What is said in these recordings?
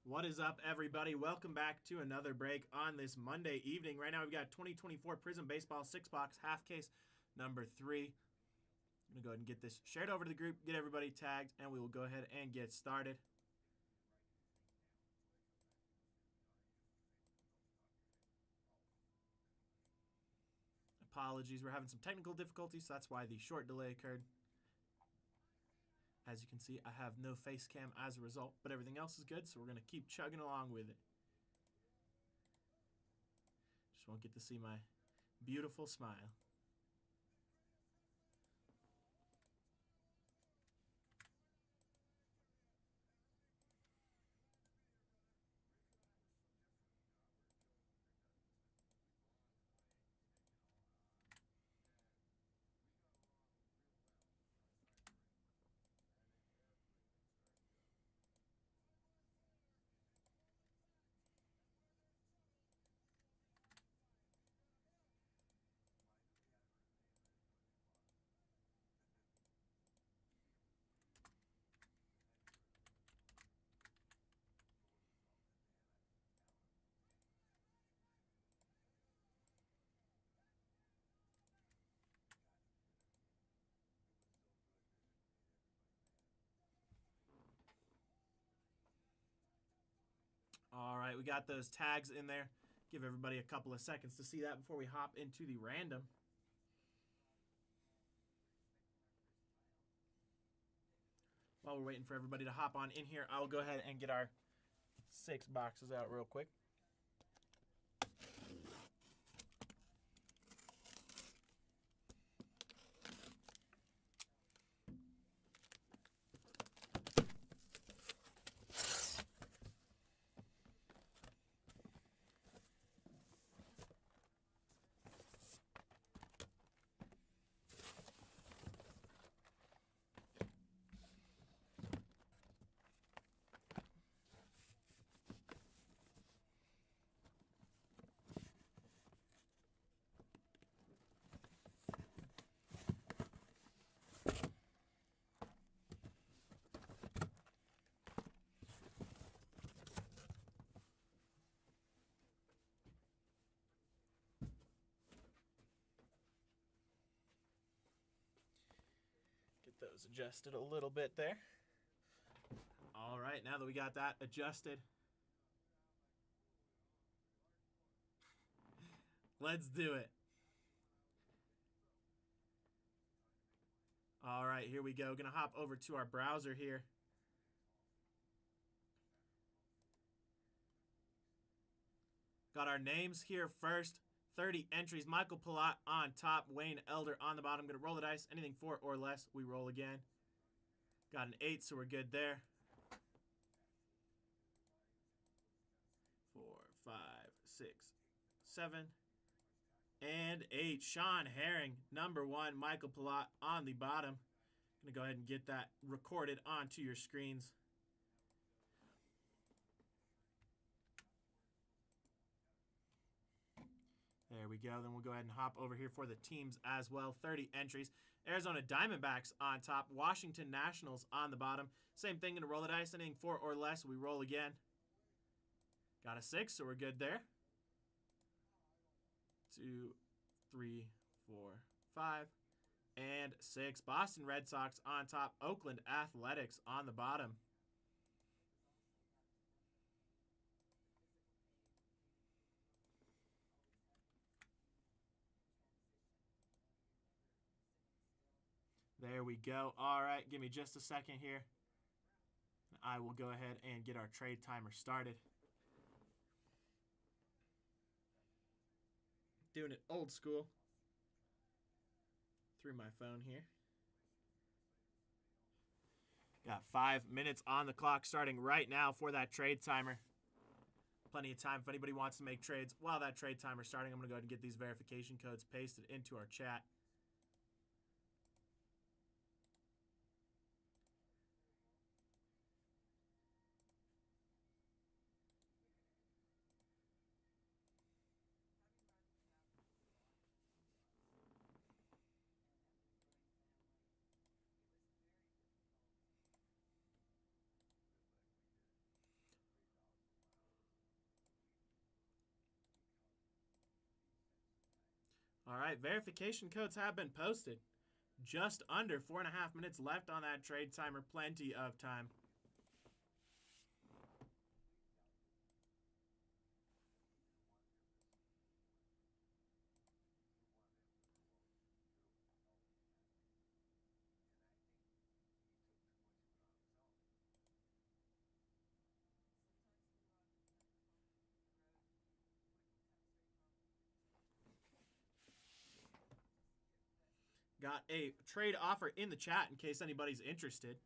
What is up, everybody? Welcome back to another break on this Monday evening. Right now, we've got 2024 Prizm Baseball 6-box half case number 3. I'm going to go ahead and get this shared over to the group, get everybody tagged, and we will go ahead and get started. Apologies, we're having some technical difficulties, so that's why the short delay occurred. As you can see, I have no face cam as a result, but everything else is good, so we're going to keep chugging along with it. Just won't get to see my beautiful smile. All right, we got those tags in there. Give everybody a couple of seconds to see that before we hop into the random. While we're waiting for everybody to hop on in here, I'll go ahead and get our 6 boxes out real quick. Get those adjusted a little bit there. All right, now that we got that adjusted, let's do it. All right, here we go. Gonna hop over to our browser here. Got our names here first. 30 entries. Michael Palat on top. Wayne Elder on the bottom. Going to roll the dice. Anything 4 or less, we roll again. Got an 8, so we're good there. 4, 5, 6, 7, and 8. Sean Herring, number 1. Michael Palat on the bottom. Going to go ahead and get that recorded onto your screens. There we go. Then we'll go ahead and hop over here for the teams as well. 30 entries. Arizona Diamondbacks on top. Washington Nationals on the bottom. Same thing. Going to roll the dice. Anything 4 or less, we roll again. Got a 6, so we're good there. 2, 3, 4, 5, and 6. Boston Red Sox on top. Oakland Athletics on the bottom. There we go. All right, give me just a second here. I will go ahead and get our trade timer started. Doing it old school through my phone here. Got 5 minutes on the clock starting right now for that trade timer. Plenty of time if anybody wants to make trades. While that trade timer is starting, I'm going to go ahead and get these verification codes pasted into our chat. All right, verification codes have been posted. Just under 4.5 minutes left on that trade timer. Plenty of time. Got a trade offer in the chat in case anybody's interested.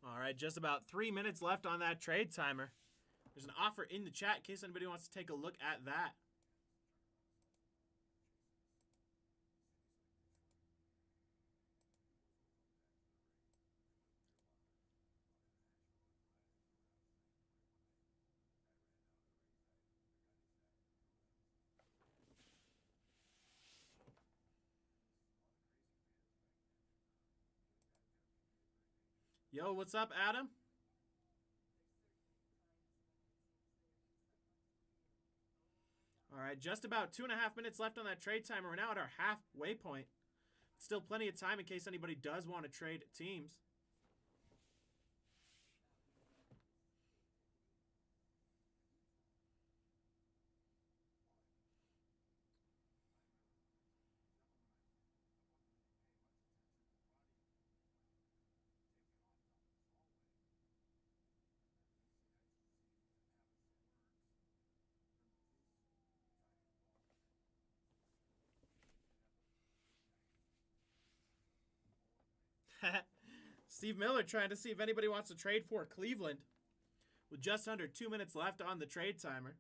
All right, just about 3 minutes left on that trade timer. There's an offer in the chat in case anybody wants to take a look at that. Yo, what's up, Adam? All right, just about 2.5 minutes left on that trade timer. We're now at our halfway point. Still plenty of time in case anybody does want to trade teams. Steve Miller trying to see if anybody wants to trade for Cleveland. With just under 2 minutes left on the trade timer.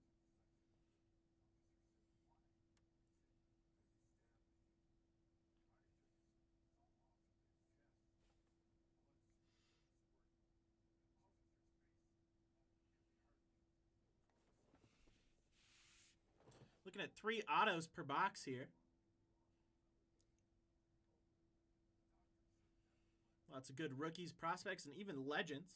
Looking at 3 autos per box here. Lots of good rookies, prospects, and even legends.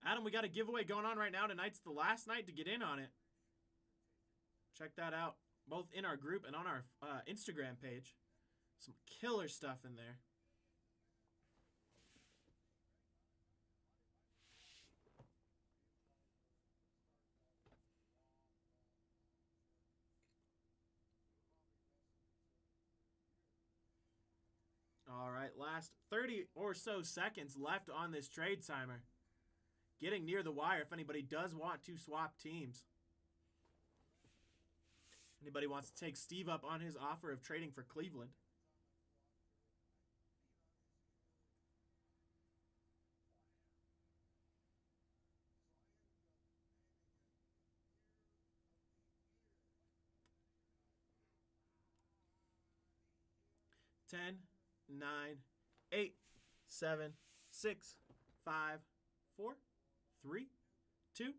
Adam, we got a giveaway going on right now. Tonight's the last night to get in on it. Check that out, both in our group and on our Instagram page. Some killer stuff in there. All right, last 30 or so seconds left on this trade timer. Getting near the wire if anybody does want to swap teams. Anybody wants to take Steve up on his offer of trading for Cleveland? Ten, 9, 8, 7, 6, 5, 4, 3, 2,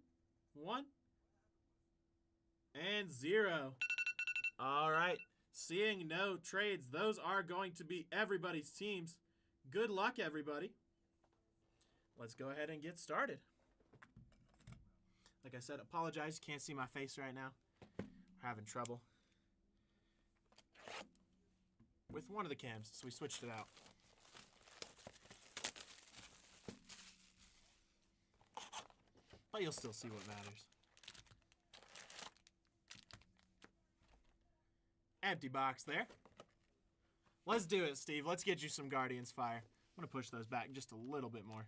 1, and 0. All right. Seeing no trades, those are going to be everybody's teams. Good luck, everybody. Let's go ahead and get started. Like I said, apologize. You can't see my face right now. We're having trouble with one of the cams, so we switched it out. But you'll still see what matters. Empty box there. Let's do it, Steve. Let's get you some Guardians Fire. I'm going to push those back just a little bit more.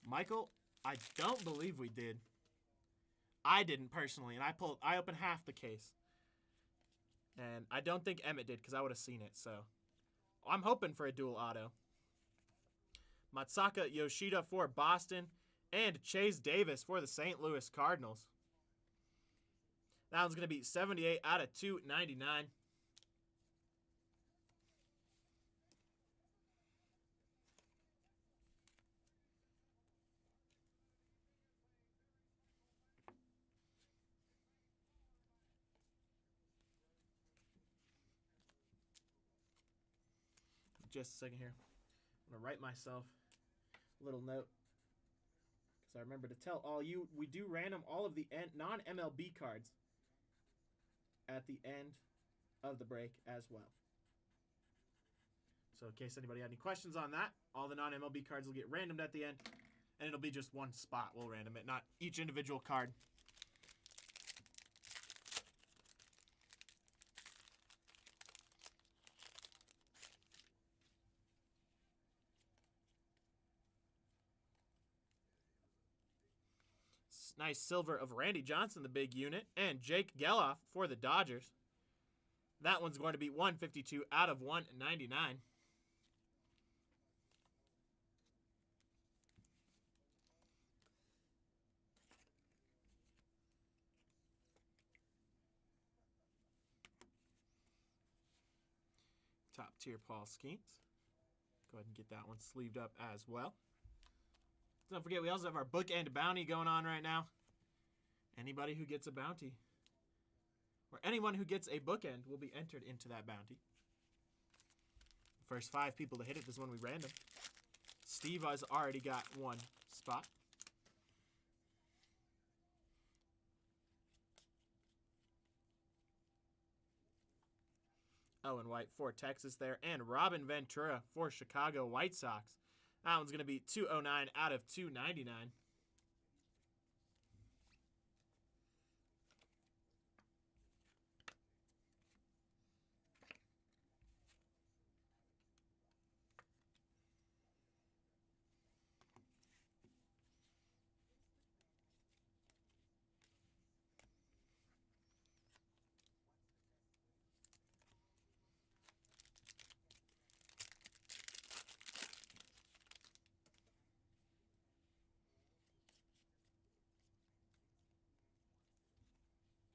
Michael, I don't believe we did. I didn't personally, and I opened half the case. And I don't think Emmett did because I would have seen it, so I'm hoping for a dual auto. Matsaka Yoshida for Boston and Chase Davis for the St. Louis Cardinals. That one's going to be 78 out of 299. Just a second here. I'm going to write myself a little note because I remember to tell all you, we do random all of the non-MLB cards at the end of the break as well. So in case anybody had any questions on that, all the non-MLB cards will get randomed at the end, and it'll be just one spot. We'll random it, not each individual card. Nice silver of Randy Johnson, the big unit, and Jake Geloff for the Dodgers. That one's going to be 152 out of 199. Top tier Paul Skeens. Go ahead and get that one sleeved up as well. Don't forget, we also have our bookend bounty going on right now. Anybody who gets a bounty, or anyone who gets a bookend, will be entered into that bounty. First 5 people to hit it is when we random. Steve has already got one spot. Owen White for Texas there, and Robin Ventura for Chicago White Sox. That one's going to be 209 out of 299.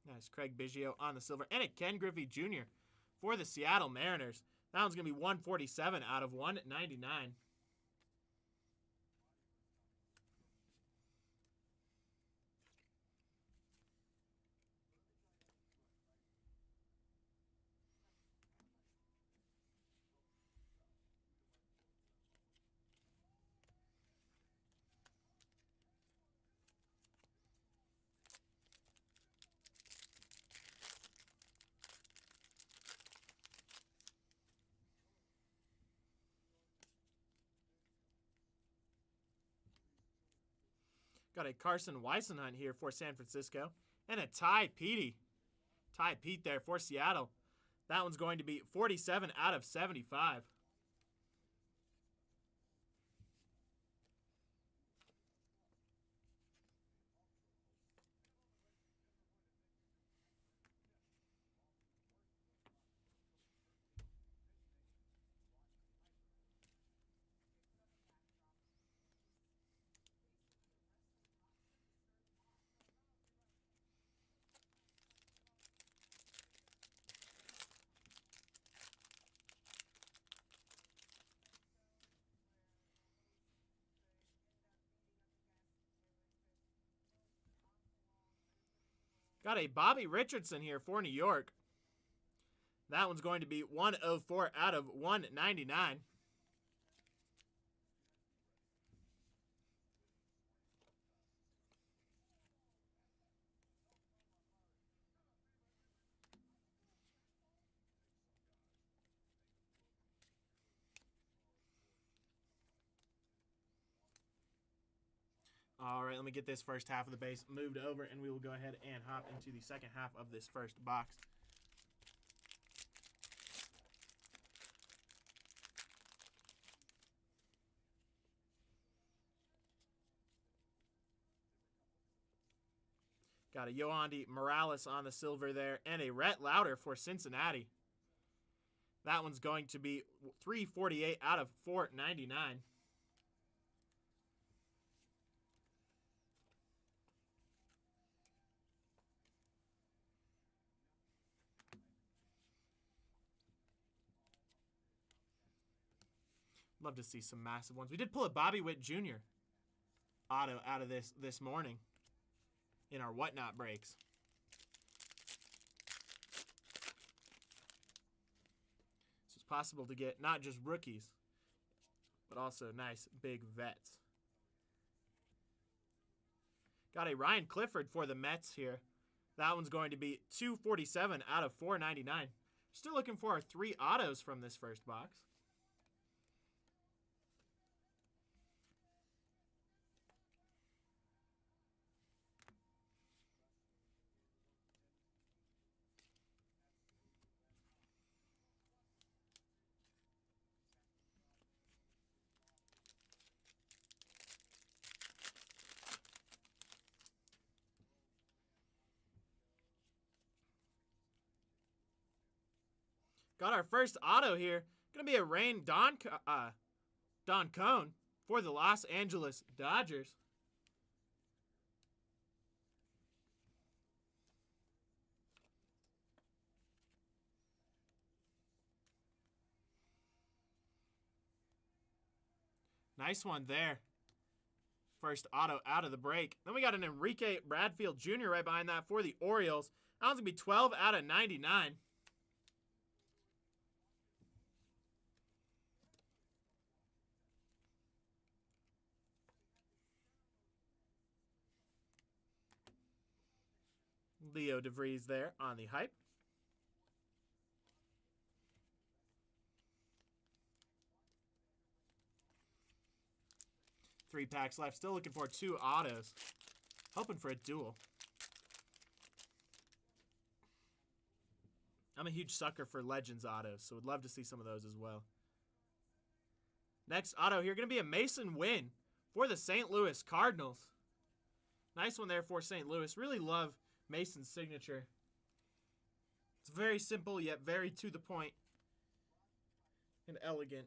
Nice. Craig Biggio on the silver. And a Ken Griffey Jr. for the Seattle Mariners. That one's going to be 147 out of 199. Got a Carson Weissenhunt here for San Francisco. And a Ty Petey. Ty Pete there for Seattle. That one's going to be 47 out of 75. Got a Bobby Richardson here for New York. That one's going to be 104 out of 199. All right, let me get this first half of the base moved over, and we will go ahead and hop into the second half of this first box. Got a Yoandy Morales on the silver there, and a Rhett Lauder for Cincinnati. That one's going to be 348 out of 499. Love to see some massive ones. We did pull a Bobby Witt Jr. auto out of this morning in our Whatnot breaks. So it's possible to get not just rookies, but also nice big vets. Got a Ryan Clifford for the Mets here. That one's going to be 247 out of 499. Still looking for our 3 autos from this first box. Got our first auto here. Going to be a Rain Don Cone for the Los Angeles Dodgers. Nice one there. First auto out of the break. Then we got an Enrique Bradfield Jr. right behind that for the Orioles. That one's going to be 12 out of 99. Leo DeVries there on the hype. Three packs left. Still looking for 2 autos. Hoping for a duel. I'm a huge sucker for Legends autos, so would love to see some of those as well. Next auto here, going to be a Mason Wynn for the St. Louis Cardinals. Nice one there for St. Louis. Really love Mason's signature. It's very simple, yet very to the point and elegant.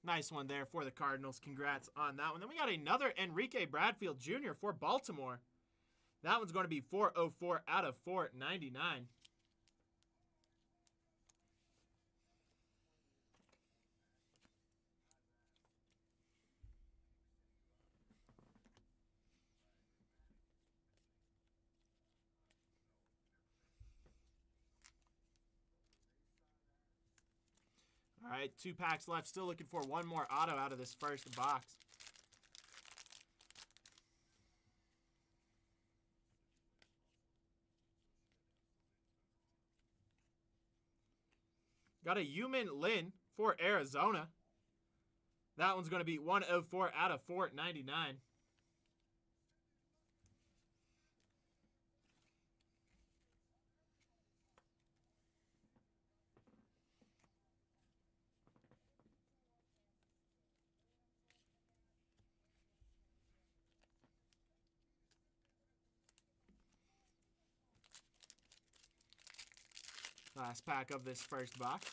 Nice one there for the Cardinals. Congrats on that one. Then we got another Enrique Bradfield Jr. for Baltimore. That one's going to be 404 out of 499. All right, 2 packs left. Still looking for 1 more auto out of this first box. Got a Yumin Lin for Arizona. That one's going to be 104 out of 499. Last pack of this first box.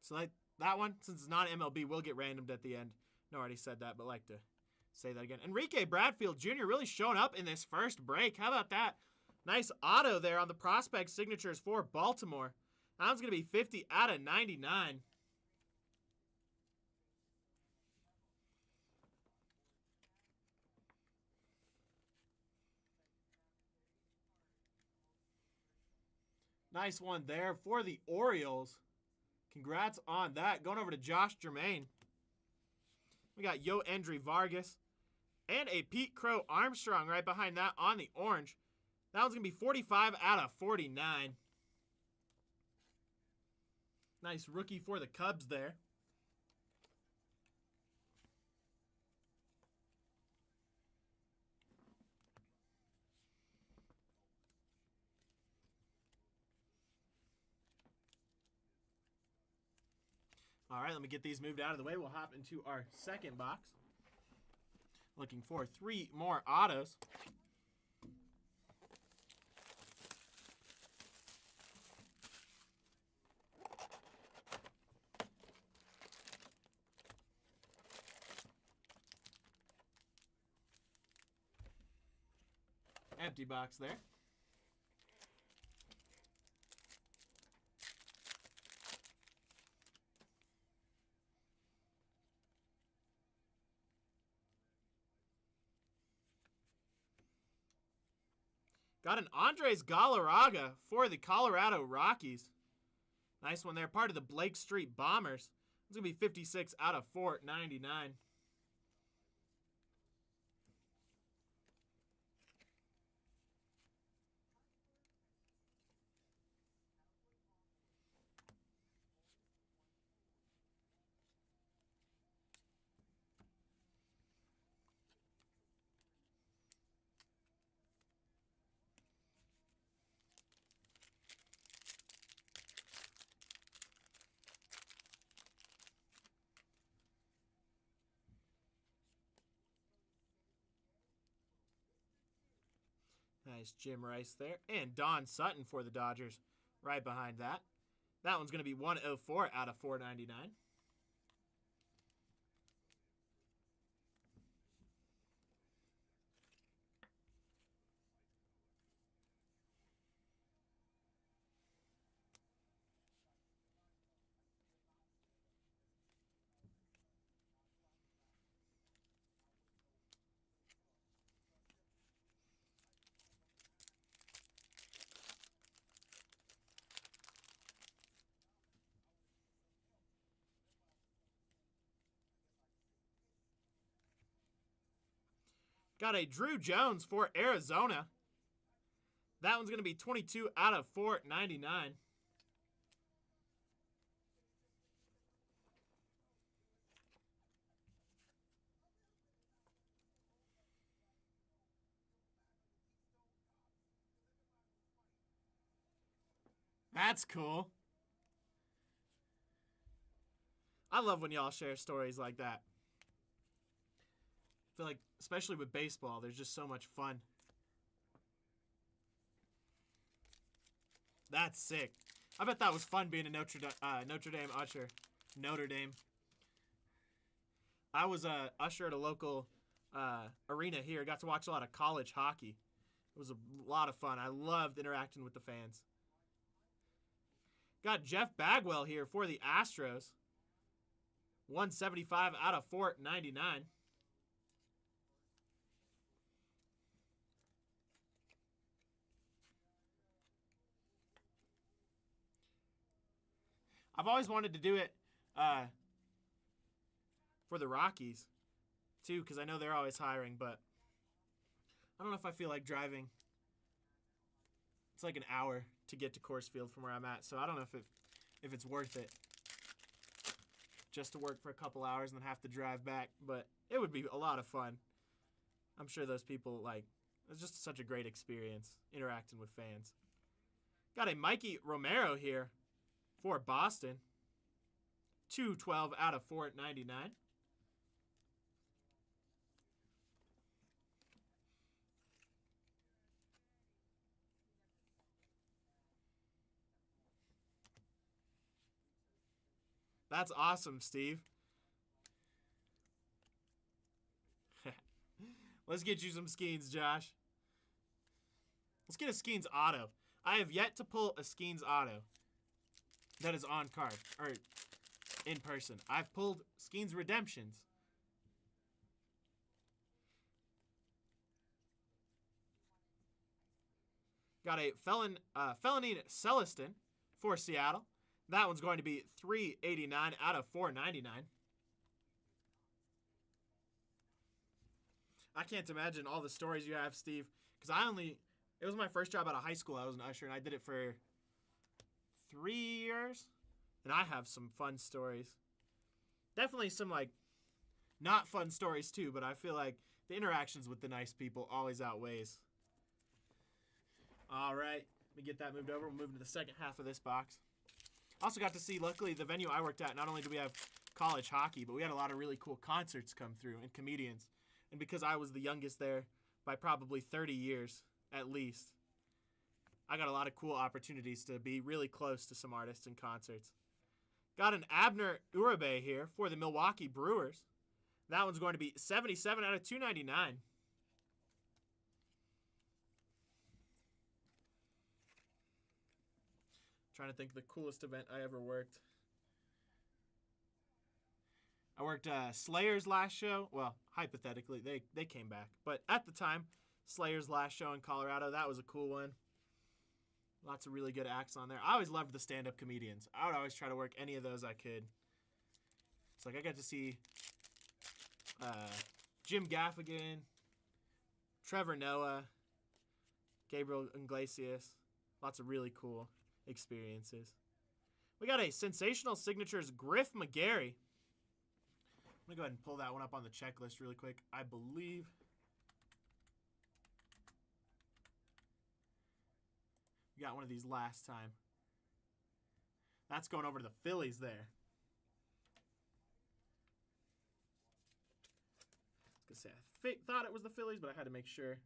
So that one, since it's not MLB, will get randomed at the end. No, I already said that, but like to say that again. Enrique Bradfield Jr. really showing up in this first break. How about that? Nice auto there on the prospect signatures for Baltimore. That one's going to be 50 out of 99. Nice one there for the Orioles. Congrats on that. Going over to Josh Germain. We got Yoandy Vargas and a Pete Crow Armstrong right behind that on the orange. That one's going to be 45 out of 49. Nice rookie for the Cubs there. All right, let me get these moved out of the way. We'll hop into our second box. Looking for 3 more autos. Empty box there. Got an Andres Galarraga for the Colorado Rockies. Nice one there. Part of the Blake Street Bombers. It's going to be 56 out of 499. Nice Jim Rice there. And Don Sutton for the Dodgers right behind that. That one's going to be 104 out of 499. Got a Drew Jones for Arizona. That one's going to be 22 out of 499. That's cool. I love when y'all share stories like that. I feel like, especially with baseball, there's just so much fun. That's sick. I bet that was fun being a Notre Dame usher. Notre Dame. I was a usher at a local arena here. Got to watch a lot of college hockey. It was a lot of fun. I loved interacting with the fans. Got Jeff Bagwell here for the Astros. 175 out of 499. I've always wanted to do it for the Rockies, too, because I know they're always hiring, but I don't know if I feel like driving. It's like an hour to get to Coors Field from where I'm at, so I don't know if it's worth it just to work for a couple hours and then have to drive back, but it would be a lot of fun. I'm sure those people, it's just such a great experience interacting with fans. Got a Mikey Romero here for Boston. 212 out of 499. That's awesome, Steve. Let's get you some Skeens, Josh. Let's get a Skeens auto. I have yet to pull a Skeens auto that is on card, or in person. I've pulled Skeens Redemptions. Got a Felony Celestin for Seattle. That one's going to be 389 out of 499. I can't imagine all the stories you have, Steve, because it was my first job out of high school. I was an usher, and I did it for 3 years, and I have some fun stories. Definitely some, not fun stories, too, but I feel like the interactions with the nice people always outweighs. All right, let me get that moved over. We'll move into the second half of this box. Also got to see, luckily, the venue I worked at, not only do we have college hockey, but we had a lot of really cool concerts come through and comedians. And because I was the youngest there by probably 30 years at least, I got a lot of cool opportunities to be really close to some artists and concerts. Got an Abner Uribe here for the Milwaukee Brewers. That one's going to be 77 out of 299. Trying to think of the coolest event I ever worked. I worked Slayer's last show. Well, hypothetically, they came back. But at the time, Slayer's last show in Colorado, that was a cool one. Lots of really good acts on there. I always loved the stand-up comedians. I would always try to work any of those I could. It's like I got to see Jim Gaffigan, Trevor Noah, Gabriel Iglesias. Lots of really cool experiences. We got a Sensational Signatures Griff McGarry. I'm going to go ahead and pull that one up on the checklist really quick. I believe we got one of these last time. That's going over to the Phillies there. I was going to say, I thought it was the Phillies, but I had to make sure.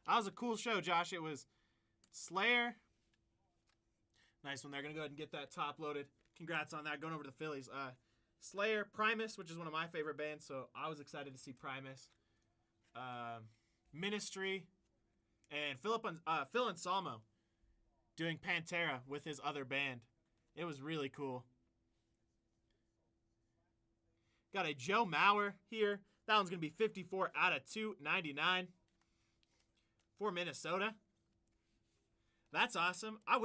That was a cool show, Josh. It was Slayer. Nice one there. Going to go ahead and get that top loaded. Congrats on that. Going over to the Phillies. Slayer, Primus, which is one of my favorite bands, so I was excited to see Primus. Ministry, and Phil Anselmo doing Pantera with his other band. It was really cool. Got a Joe Mauer here. That one's going to be 54 out of 299 for Minnesota. That's awesome. I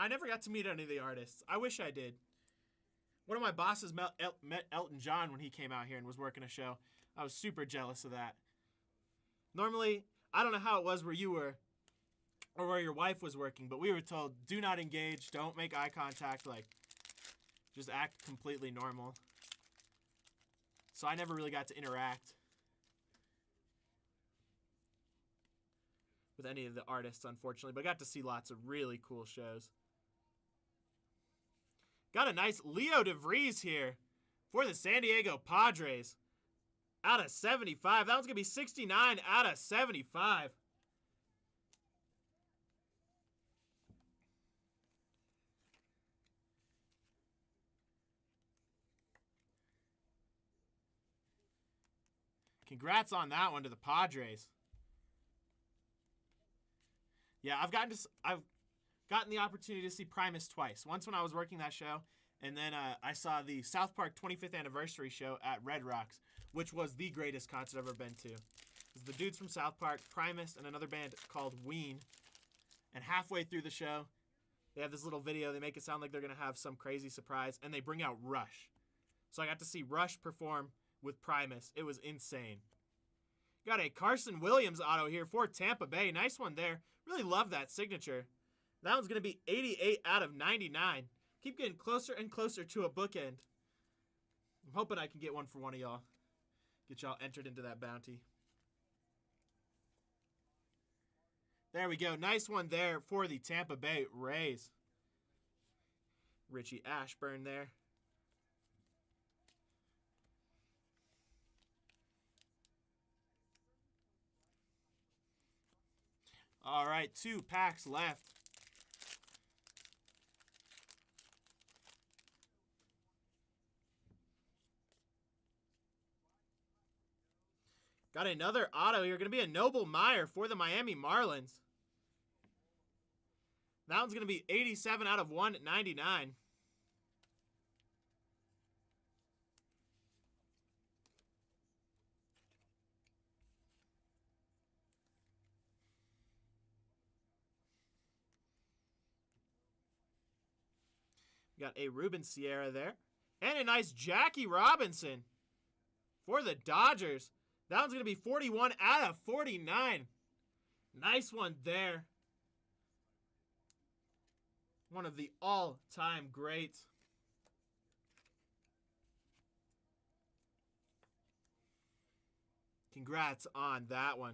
never got to meet any of the artists. I wish I did. One of my bosses met Elton John when he came out here and was working a show. I was super jealous of that. Normally, I don't know how it was where you were or where your wife was working, but we were told, do not engage, don't make eye contact, like, just act completely normal. So I never really got to interact with any of the artists, unfortunately, but I got to see lots of really cool shows. Got a nice Leo DeVries here for the San Diego Padres out of 75. That one's going to be 69 out of 75. Congrats on that one to the Padres. Yeah, I've gotten the opportunity to see Primus twice. Once when I was working that show, and then I saw the South Park 25th anniversary show at Red Rocks, which was the greatest concert I've ever been to. It was the dudes from South Park, Primus, and another band called Ween. And halfway through the show, they have this little video. They make it sound like they're going to have some crazy surprise, and they bring out Rush. So I got to see Rush perform with Primus. It was insane. Got a Carson Williams auto here for Tampa Bay. Nice one there. Really love that signature. That one's going to be 88 out of 99. Keep getting closer and closer to a bookend. I'm hoping I can get one for one of y'all. Get y'all entered into that bounty. There we go. Nice one there for the Tampa Bay Rays. Richie Ashburn there. All right, 2 packs left. Got another auto here. Going to be a Noble Meyer for the Miami Marlins. That one's going to be 87 out of 199. Got a Ruben Sierra there. And a nice Jackie Robinson for the Dodgers. That one's going to be 41 out of 49. Nice one there. One of the all-time greats. Congrats on that one.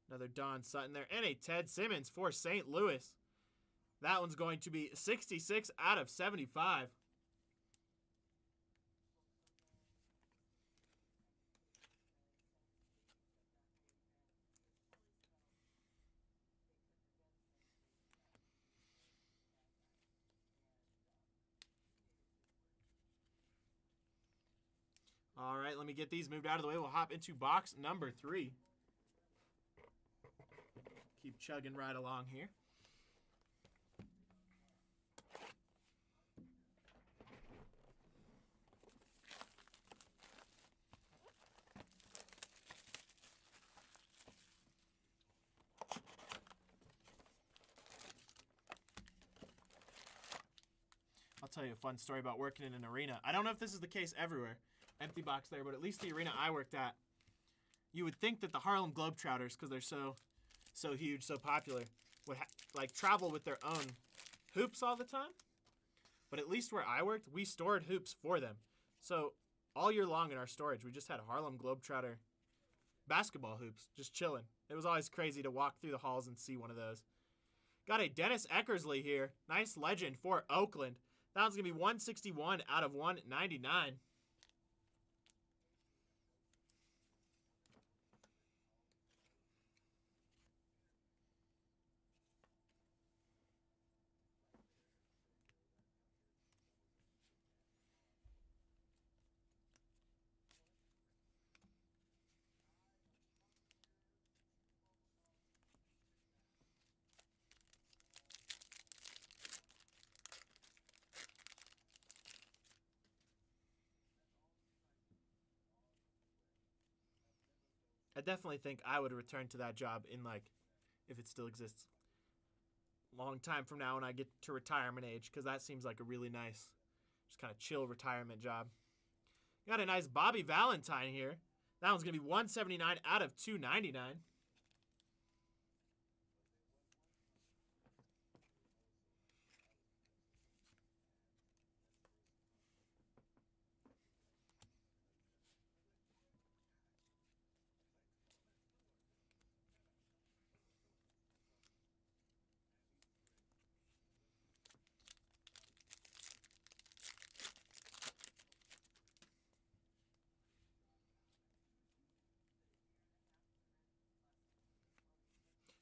Another Don Sutton there. And a Ted Simmons for St. Louis. That one's going to be 66 out of 75. All right, let me get these moved out of the way. We'll hop into box number 3. Keep chugging right along here. I'll tell you a fun story about working in an arena. I don't know if this is the case everywhere. Empty box there, but at least the arena I worked at, you would think that the Harlem Globetrotters, because they're so huge, so popular, would like travel with their own hoops all the time. But at least where I worked, we stored hoops for them. So all year long in our storage, we just had Harlem Globetrotter basketball hoops just chilling. It was always crazy to walk through the halls and see one of those. Got a Dennis Eckersley here. Nice legend for Oakland. That one's going to be 161 out of 199. I definitely think I would return to that job in, like, if it still exists, long time from now when I get to retirement age, because that seems like a really nice, just kind of chill retirement job. Got a nice Bobby Valentine here. That one's going to be 179 out of 299.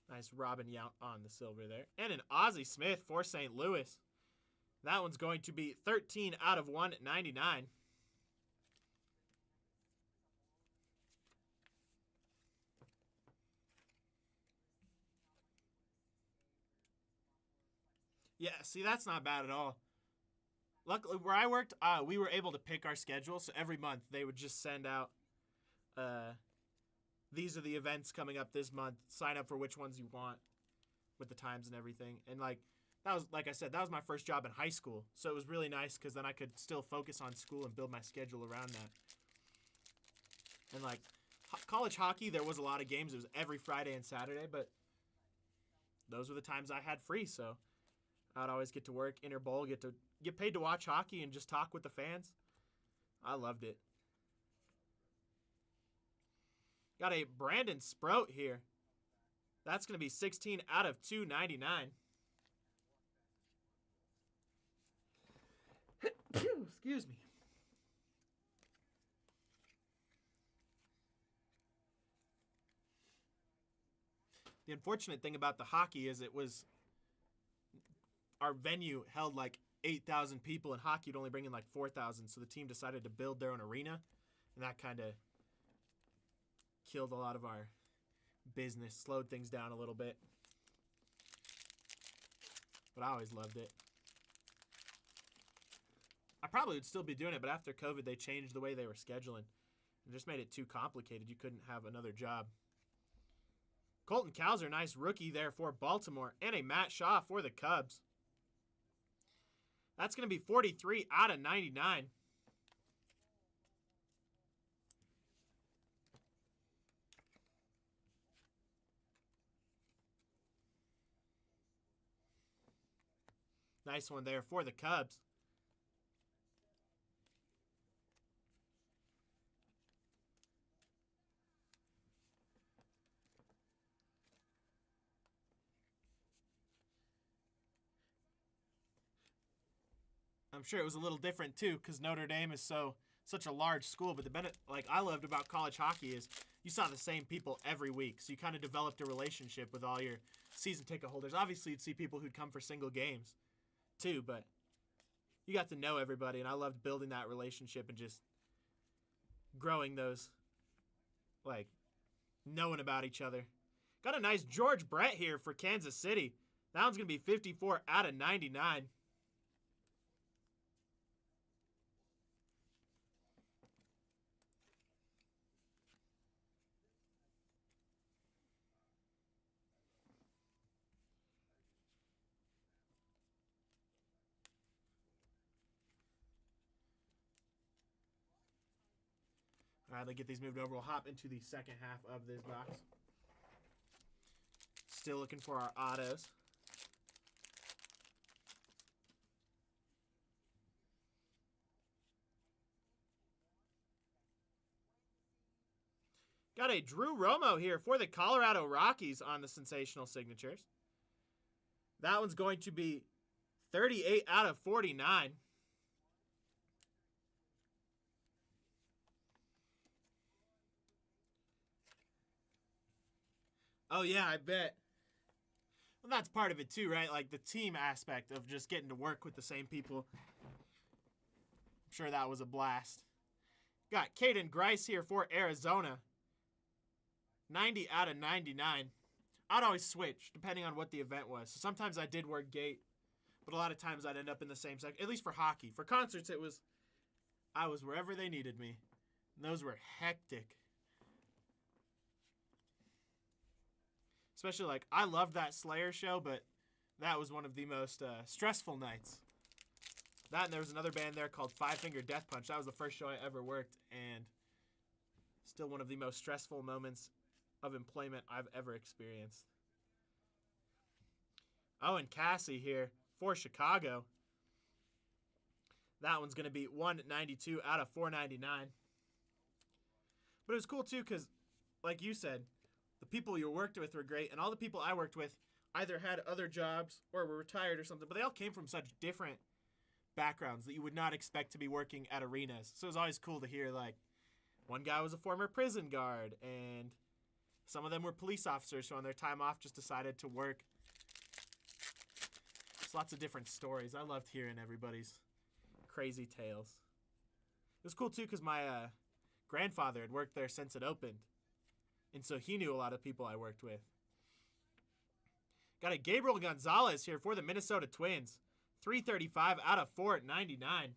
Nice Robin Yount on the silver there. And an Ozzie Smith for St. Louis. That one's going to be 13 out of 199. Yeah, see, that's not bad at all. Luckily, where I worked, we were able to pick our schedule. So every month, they would just send out, these are the events coming up this month. Sign up for which ones you want with the times and everything. And, like, that was, like I said, that was my first job in high school. So it was really nice because then I could still focus on school and build my schedule around that. And, like, college hockey, there was a lot of games. It was every Friday and Saturday, but those were the times I had free, so I'd always get to work, Interbowl, get paid to watch hockey and just talk with the fans. I loved it. Got a Brandon Sproat here. That's going to be 16 out of 299. Excuse me. The unfortunate thing about the hockey is our venue held like 8,000 people, and hockey would only bring in like 4,000, so the team decided to build their own arena, and that kind of killed a lot of our business, slowed things down a little bit. But I always loved it. I probably would still be doing it, but after COVID, they changed the way they were scheduling and just made it too complicated. You couldn't have another job. Colton Cowser, nice rookie there for Baltimore, and a Matt Shaw for the Cubs. That's going to be 43 out of 99. Nice one there for the Cubs. I'm sure it was a little different too, because Notre Dame is such a large school. But the benefit, like I loved about college hockey, is you saw the same people every week, so you kind of developed a relationship with all your season ticket holders. Obviously, you'd see people who'd come for single games, too, but you got to know everybody, and I loved building that relationship and just growing those, like knowing about each other. Got a nice George Brett here for Kansas City. That one's gonna be 54 out of 99. All right, let's get these moved over. We'll hop into the second half of this box. Still looking for our autos. Got a Drew Romo here for the Colorado Rockies on the sensational signatures. That one's going to be 38 out of 49. Oh, yeah, I bet. Well, that's part of it, too, right? Like, the team aspect of just getting to work with the same people. I'm sure that was a blast. Got Caden Grice here for Arizona. 90 out of 99. I'd always switch, depending on what the event was. So sometimes I did work gate, but a lot of times I'd end up in the same section, at least for hockey. For concerts, I was wherever they needed me. And those were hectic. Especially, like, I loved that Slayer show, but that was one of the most stressful nights. That, and there was another band there called Five Finger Death Punch. That was the first show I ever worked, and still one of the most stressful moments of employment I've ever experienced. Oh, and Cassie here for Chicago. That one's going to be 192 out of 499. But it was cool, too, because, like you said, the people you worked with were great, and all the people I worked with either had other jobs or were retired or something, but they all came from such different backgrounds that you would not expect to be working at arenas. So it was always cool to hear, like, one guy was a former prison guard, and some of them were police officers who on their time off just decided to work. There's lots of different stories. I loved hearing everybody's crazy tales. It was cool, too, because my grandfather had worked there since it opened. And so he knew a lot of people I worked with. Got a Gabriel Gonzalez here for the Minnesota Twins. 335 out of 499.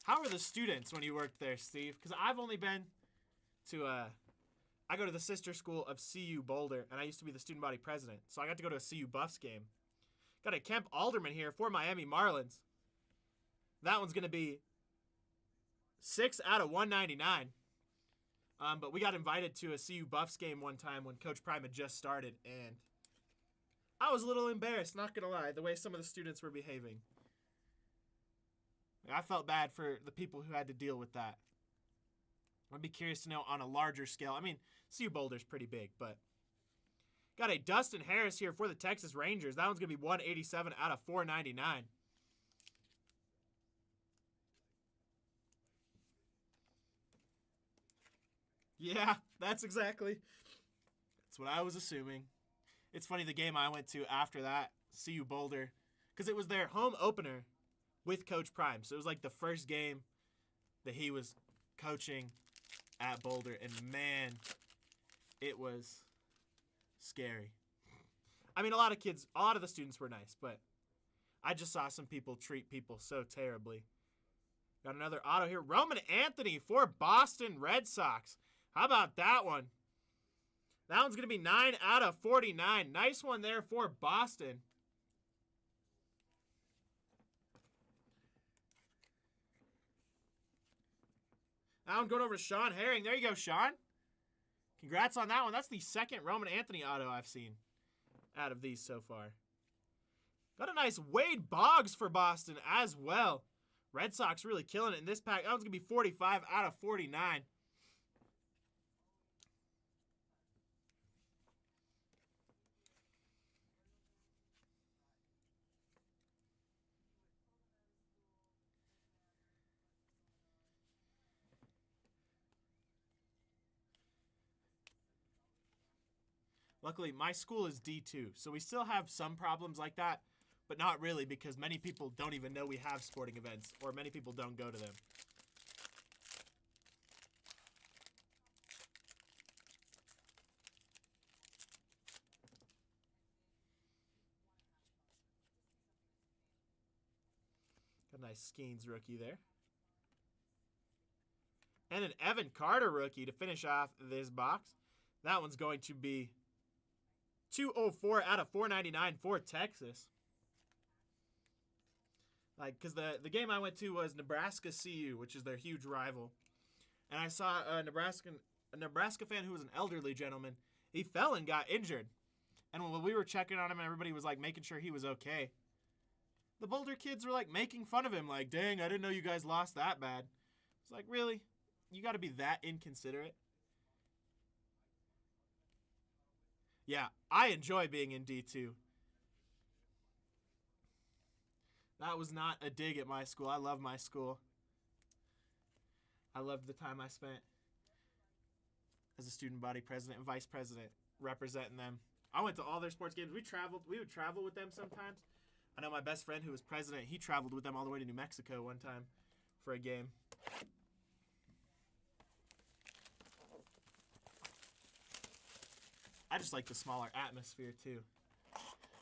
How were the students when you worked there, Steve? Because I've only been to, I go to the sister school of CU Boulder, and I used to be the student body president. So I got to go to a CU Buffs game. Got a Kemp Alderman here for Miami Marlins. That one's going to be 6 out of 199. But we got invited to a CU Buffs game one time when Coach Prizm had just started, and I was a little embarrassed, not going to lie, the way some of the students were behaving. I felt bad for the people who had to deal with that. I'd be curious to know on a larger scale. I mean, CU Boulder's pretty big, but got a Dustin Harris here for the Texas Rangers. That one's going to be 187 out of 499. Yeah, that's what I was assuming. It's funny, the game I went to after that, CU Boulder, because it was their home opener with Coach Prizm. So it was like the first game that he was coaching at Boulder. And man, it was scary. I mean, a lot of the students were nice, but I just saw some people treat people so terribly. Got another auto here. Roman Anthony for Boston Red Sox. How about that one? That one's going to be 9 out of 49. Nice one there for Boston. That one going over to Sean Herring. There you go, Sean. Congrats on that one. That's the second Roman Anthony auto I've seen out of these so far. Got a nice Wade Boggs for Boston as well. Red Sox really killing it in this pack. That one's going to be 45 out of 49. Luckily, my school is D2, so we still have some problems like that, but not really because many people don't even know we have sporting events, or many people don't go to them. Got a nice Skeens rookie there. And an Evan Carter rookie to finish off this box. That one's going to be 204 out of 499 for Texas. Because the game I went to was Nebraska CU, which is their huge rival. And I saw a Nebraska fan who was an elderly gentleman. He fell and got injured. And when we were checking on him and everybody was like making sure he was okay, the Boulder kids were like making fun of him, like, dang, I didn't know you guys lost that bad. It's like, really? You got to be that inconsiderate? Yeah, I enjoy being in D2. That was not a dig at my school. I love my school. I loved the time I spent as a student body president and vice president representing them. I went to all their sports games. We would travel with them sometimes. I know my best friend who was president, he traveled with them all the way to New Mexico one time for a game. I just like the smaller atmosphere too.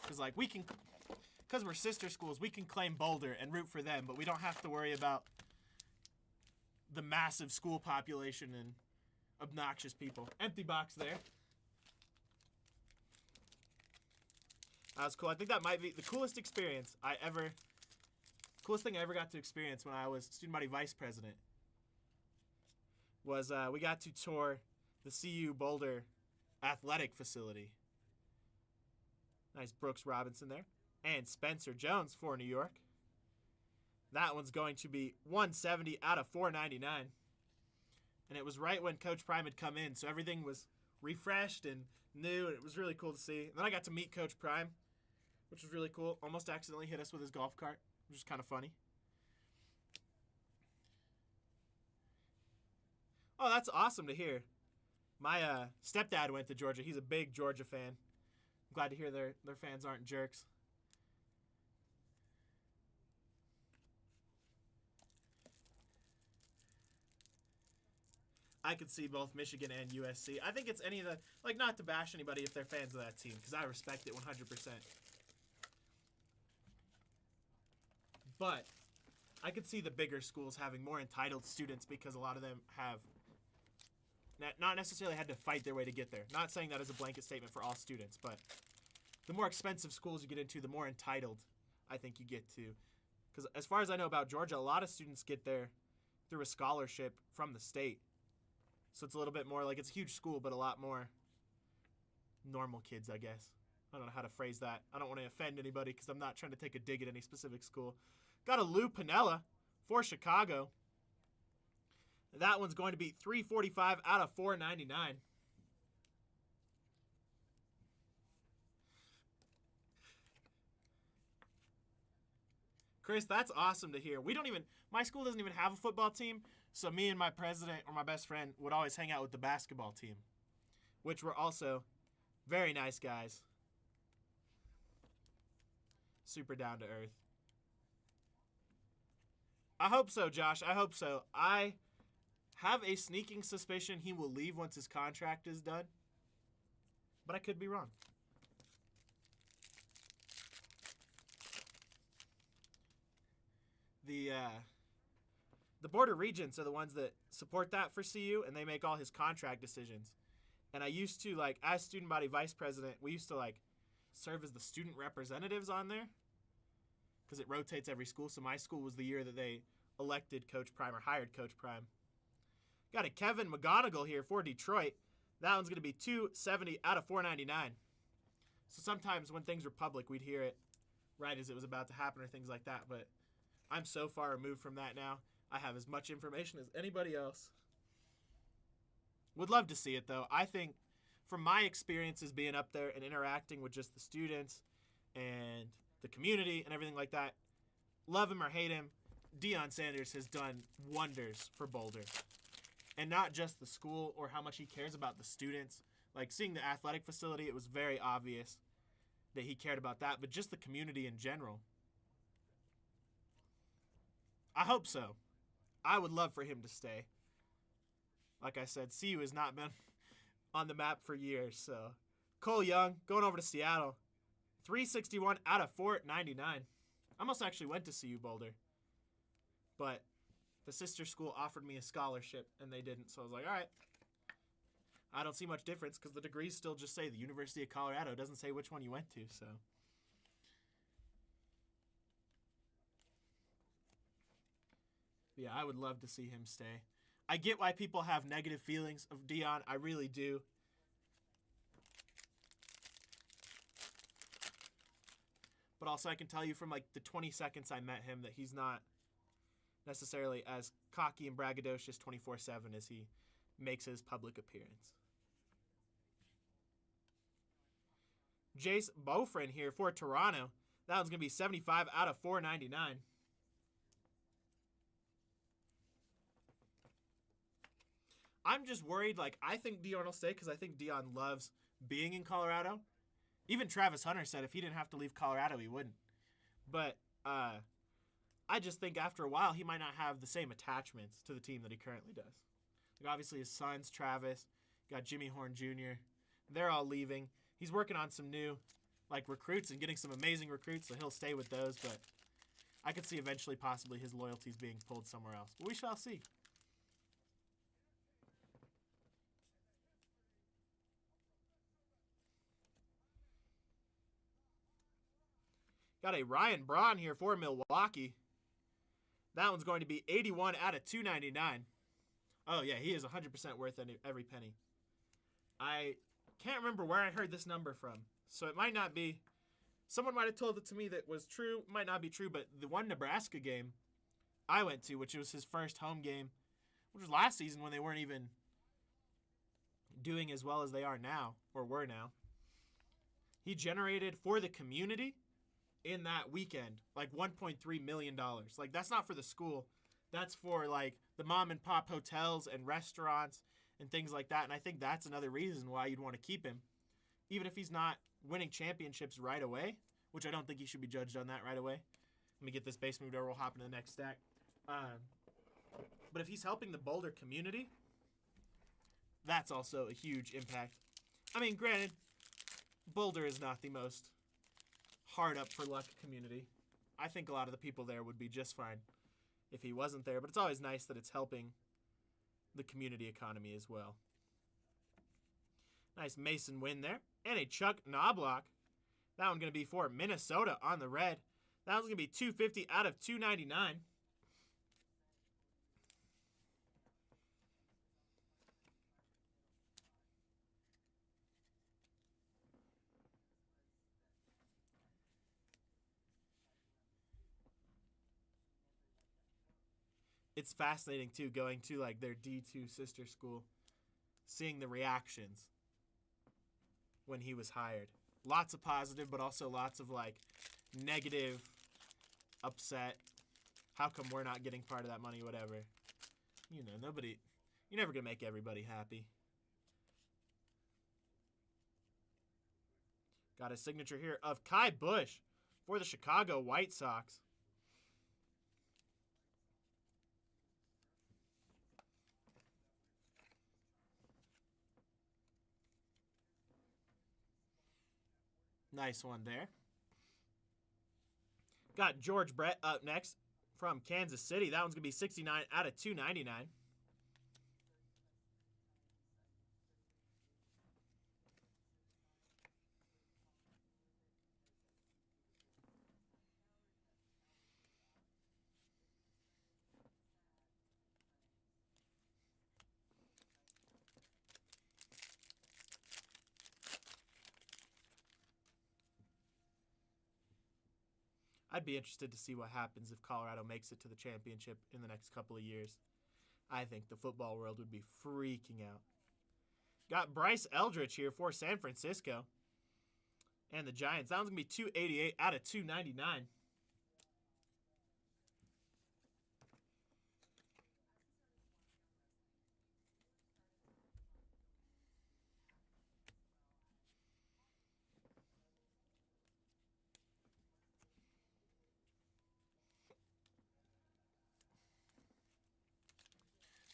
Because like because we're sister schools, we can claim Boulder and root for them, but we don't have to worry about the massive school population and obnoxious people. Empty box there. That was cool. I think that might be the coolest experience coolest thing I ever got to experience when I was student body vice president was we got to tour the CU Boulder athletic facility. Nice Brooks Robinson there. And Spencer Jones for New York. That one's going to be 170 out of 499. And it was right when Coach Prizm had come in, so everything was refreshed and new, and it was really cool to see. And then I got to meet Coach Prizm, which was really cool. Almost accidentally hit us with his golf cart, which is kind of funny. Oh, that's awesome to hear. My stepdad went to Georgia. He's a big Georgia fan. I'm glad to hear their fans aren't jerks. I could see both Michigan and USC. I think it's any of the, like, not to bash anybody if they're fans of that team, because I respect it 100%. But I could see the bigger schools having more entitled students because a lot of them have not necessarily had to fight their way to get there. Not saying that as a blanket statement for all students, but the more expensive schools you get into, the more entitled I think you get to. Because as far as I know about Georgia, a lot of students get there through a scholarship from the state. So it's a little bit more like it's a huge school, but a lot more normal kids, I guess. I don't know how to phrase that. I don't want to offend anybody because I'm not trying to take a dig at any specific school. Got a Lou Piniella for Chicago. That one's going to be 345 out of 499. Chris, that's awesome to hear. My school doesn't even have a football team, so me and my president or my best friend would always hang out with the basketball team, which were also very nice guys. Super down to earth. I hope so, Josh. I hope so. I have a sneaking suspicion he will leave once his contract is done. but I could be wrong. The Board of Regents are the ones that support that for CU, and they make all his contract decisions. And I used to, like, as student body vice president, we used to, like, serve as the student representatives on there because it rotates every school. So my school was the year that they elected Coach Prime or hired Coach Prime. Got a Kevin McGonigal here for Detroit. That one's going to be 270 out of 499. So sometimes when things were public, we'd hear it right as it was about to happen or things like that. But I'm so far removed from that now. I have as much information as anybody else. Would love to see it, though. I think from my experiences being up there and interacting with just the students and the community and everything like that, love him or hate him, Deion Sanders has done wonders for Boulder. And not just the school or how much he cares about the students. Like, seeing the athletic facility, it was very obvious that he cared about that, but just the community in general. I hope so. I would love for him to stay. Like I said, CU has not been on the map for years. So Cole Young going over to Seattle. 361 out of 499. I almost actually went to CU Boulder. But the sister school offered me a scholarship, and they didn't. So I was like, all right. I don't see much difference because the degrees still just say the University of Colorado. It doesn't say which one you went to, so. Yeah, I would love to see him stay. I get why people have negative feelings of Deion. I really do. But also I can tell you from like the 20 seconds I met him that he's not necessarily as cocky and braggadocious 24/7 as he makes his public appearance. Jace Beaufrin here for Toronto. That one's going to be 75 out of 499. I'm just worried, like, I think Deion will stay because I think Deion loves being in Colorado. Even Travis Hunter said if he didn't have to leave Colorado, he wouldn't. But I just think after a while, he might not have the same attachments to the team that he currently does. Like, obviously, his sons, Travis, got Jimmy Horn Jr., they're all leaving. He's working on some new, like, recruits and getting some amazing recruits, so he'll stay with those. But I could see eventually possibly his loyalties being pulled somewhere else. But we shall see. Got a Ryan Braun here for Milwaukee. That one's going to be 81 out of 299. Oh, yeah, he is 100% worth every penny. I can't remember where I heard this number from, so it might not be. Someone might have told it to me that was true. Might not be true, but the one Nebraska game I went to, which was his first home game, which was last season when they weren't even doing as well as they are now, or were now. He generated for the community in that weekend like $1.3 million. Like, that's not for the school. That's for, like, the mom and pop hotels and restaurants and things like that. And I think that's another reason why you'd want to keep him. Even if he's not winning championships right away, which I don't think he should be judged on that right away. Let me get this base moved over. We'll hop into the next stack. But if he's helping the Boulder community, that's also a huge impact. I mean, granted, Boulder is not the most hard up for luck community. I think a lot of the people there would be just fine if he wasn't there, but it's always nice that it's helping the community economy as well. Nice Mason win there. And a Chuck Knobloch. That one going to be for Minnesota on the red. That one's going to be 250 out of 299. It's fascinating, too, going to, like, their D2 sister school, seeing the reactions when he was hired. Lots of positive, but also lots of, like, negative, upset. How come we're not getting part of that money, whatever. You know, you're never going to make everybody happy. Got a signature here of Kai Bush for the Chicago White Sox. Nice one there. Got George Brett up next from Kansas City. That one's going to be 69 out of 299. I'd be interested to see what happens if Colorado makes it to the championship in the next couple of years. I think the football world would be freaking out. Got Bryce Eldridge here for San Francisco and the Giants. That one's going to be 288 out of 299.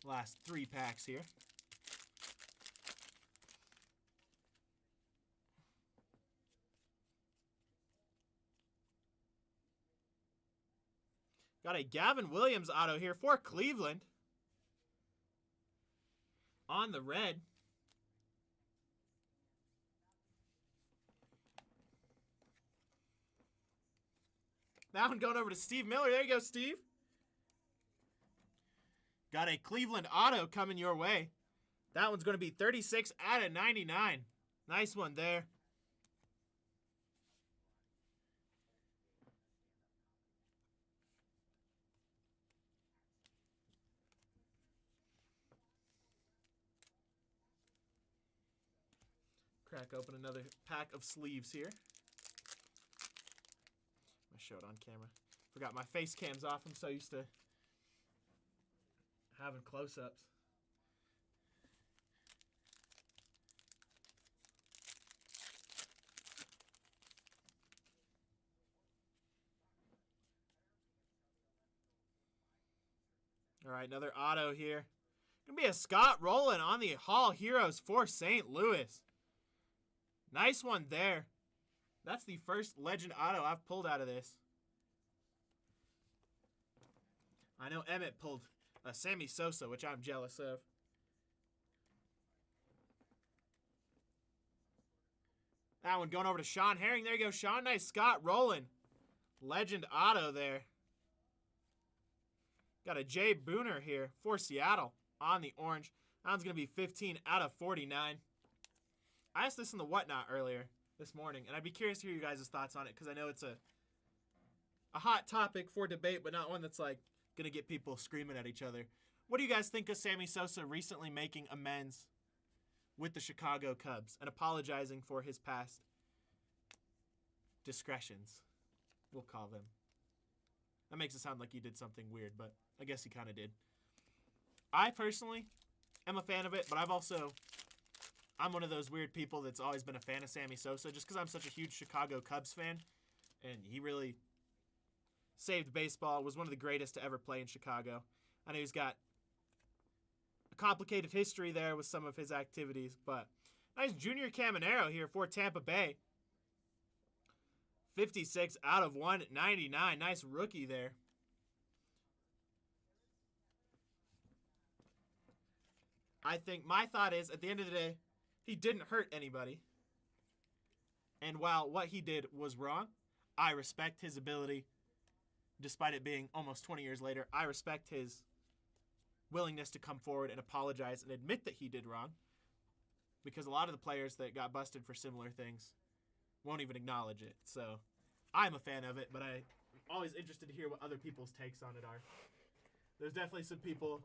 Last 3 packs here. Got a Gavin Williams auto here for Cleveland. On the red. That one going over to Steve Miller. There you go, Steve. Got a Cleveland auto coming your way. That one's going to be 36 out of 99. Nice one there. Crack open another pack of sleeves here. I'm going to show it on camera. Forgot my face cam's off. I'm so used to having close-ups. All right, another auto here. Gonna be a Scott Rowland on the Hall Heroes for St. Louis. Nice one there. That's the first Legend auto I've pulled out of this. I know Emmett pulled a Sammy Sosa, which I'm jealous of. That one going over to Sean Herring. There you go, Sean. Nice Scott Rowland. Legend auto there. Got a Jay Booner here for Seattle on the orange. That one's going to be 15 out of 49. I asked this in the Whatnot earlier this morning, and I'd be curious to hear you guys' thoughts on it because I know it's a hot topic for debate, but not one that's like going to get people screaming at each other. What do you guys think of Sammy Sosa recently making amends with the Chicago Cubs and apologizing for his past discretions, we'll call them? That makes it sound like he did something weird, but I guess he kind of did. I personally am a fan of it, but I'm one of those weird people that's always been a fan of Sammy Sosa just because I'm such a huge Chicago Cubs fan, and he really saved baseball, was one of the greatest to ever play in Chicago. I know he's got a complicated history there with some of his activities, but nice Junior Caminero here for Tampa Bay. 56 out of 199. Nice rookie there. I think my thought is, at the end of the day, he didn't hurt anybody. And while what he did was wrong, I respect his ability, despite it being almost 20 years later. I respect his willingness to come forward and apologize and admit that he did wrong. Because a lot of the players that got busted for similar things won't even acknowledge it. So I'm a fan of it, but I'm always interested to hear what other people's takes on it are. There's definitely some people...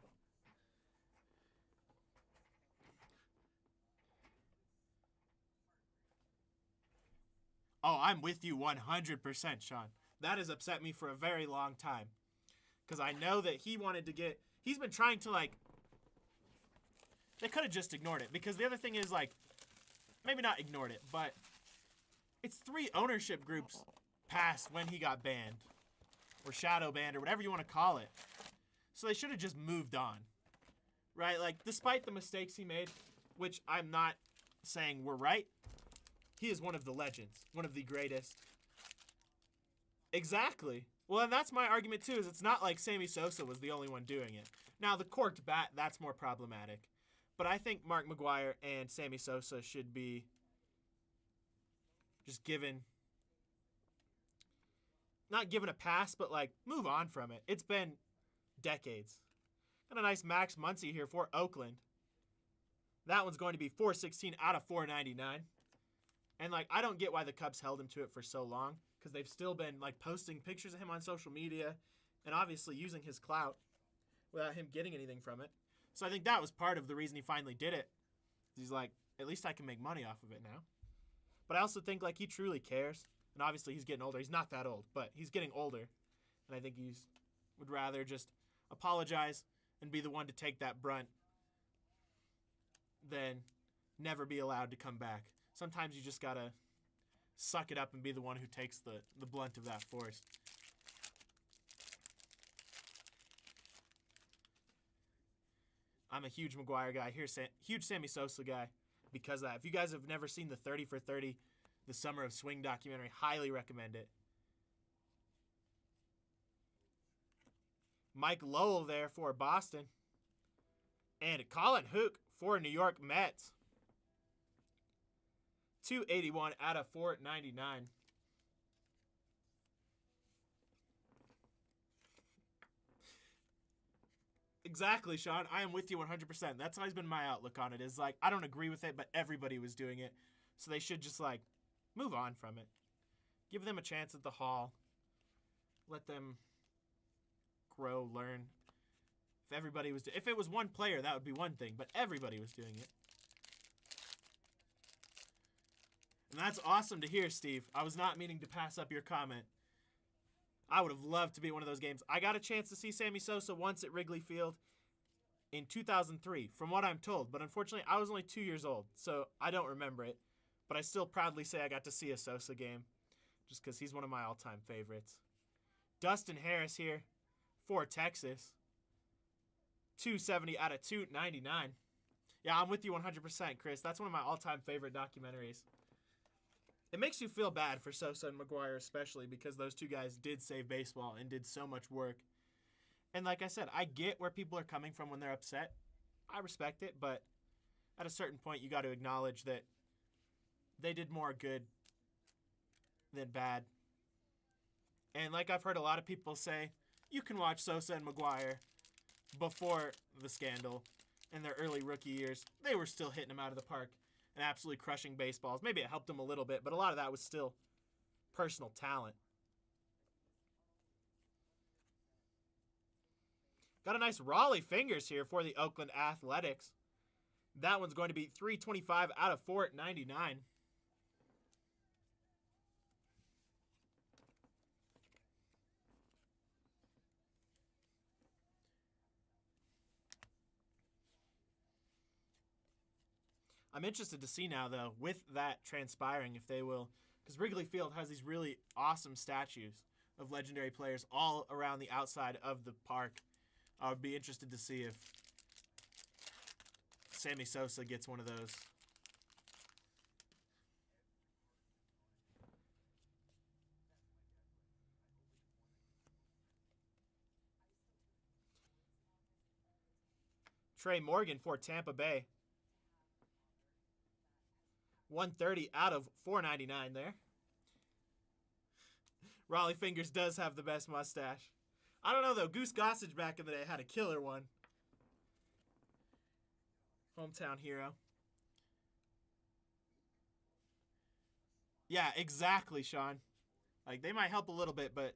Oh, I'm with you 100%, Sean. That has upset me for a very long time. Because I know that he wanted to get... He's been trying to, like... They could have just ignored it. Because the other thing is, like... Maybe not ignored it, but... It's 3 ownership groups past when he got banned. Or shadow banned, or whatever you want to call it. So they should have just moved on. Right? Like, despite the mistakes he made, which I'm not saying were right, He is one of the legends, one of the greatest. Exactly. Well, and that's my argument too, is it's not like Sammy Sosa was the only one doing it. Now, the corked bat, that's more problematic. But I think Mark McGwire and Sammy Sosa should be just given, not given a pass, but like move on from it. It's been decades. Got a nice Max Muncy here for Oakland. That one's going to be 416 out of 499. And like, I don't get why the Cubs held him to it for so long, because they've still been like posting pictures of him on social media and obviously using his clout without him getting anything from it. So I think that was part of the reason he finally did it. He's like, at least I can make money off of it now. But I also think like he truly cares. And obviously he's getting older. He's not that old, but he's getting older. And I think he's would rather just apologize and be the one to take that brunt than never be allowed to come back. Sometimes you just gotta suck it up and be the one who takes the blunt of that force. I'm a huge McGwire guy. Here's huge Sammy Sosa guy because of that. If you guys have never seen the 30 for 30, the Summer of Swing documentary, highly recommend it. Mike Lowell there for Boston. And Colin Hook for New York Mets. 281 out of 499. Exactly, Sean. I am with you 100%. That's always been my outlook on it. Is like, I don't agree with it, but everybody was doing it. So they should just like move on from it. Give them a chance at the Hall. Let them grow, learn. If it was one player, that would be one thing, but everybody was doing it. And that's awesome to hear, Steve. I was not meaning to pass up your comment. I would have loved to be at one of those games. I got a chance to see Sammy Sosa once at Wrigley Field in 2003, from what I'm told. But unfortunately, I was only 2 years old, so I don't remember it. But I still proudly say I got to see a Sosa game, just because he's one of my all-time favorites. Dustin Harris here for Texas. 270 out of 299. Yeah, I'm with you 100%, Chris. That's one of my all-time favorite documentaries. It makes you feel bad for Sosa and McGwire especially because those two guys did save baseball and did so much work. And like I said, I get where people are coming from when they're upset. I respect it, but at a certain point you got to acknowledge that they did more good than bad. And like I've heard a lot of people say, you can watch Sosa and McGwire before the scandal in their early rookie years. They were still hitting them out of the park and absolutely crushing baseballs. Maybe it helped them a little bit, but a lot of that was still personal talent. Got a nice Raleigh fingers here for the Oakland Athletics. That one's going to be 325 out of 499. I'm interested to see now, though, with that transpiring, if they will, because Wrigley Field has these really awesome statues of legendary players all around the outside of the park. I would be interested to see if Sammy Sosa gets one of those. Trey Morgan for Tampa Bay. 130 out of 499 there. Raleigh Fingers does have the best mustache. I don't know, though. Goose Gossage back in the day had a killer one. Hometown hero. Yeah, exactly, Sean. Like, they might help a little bit, but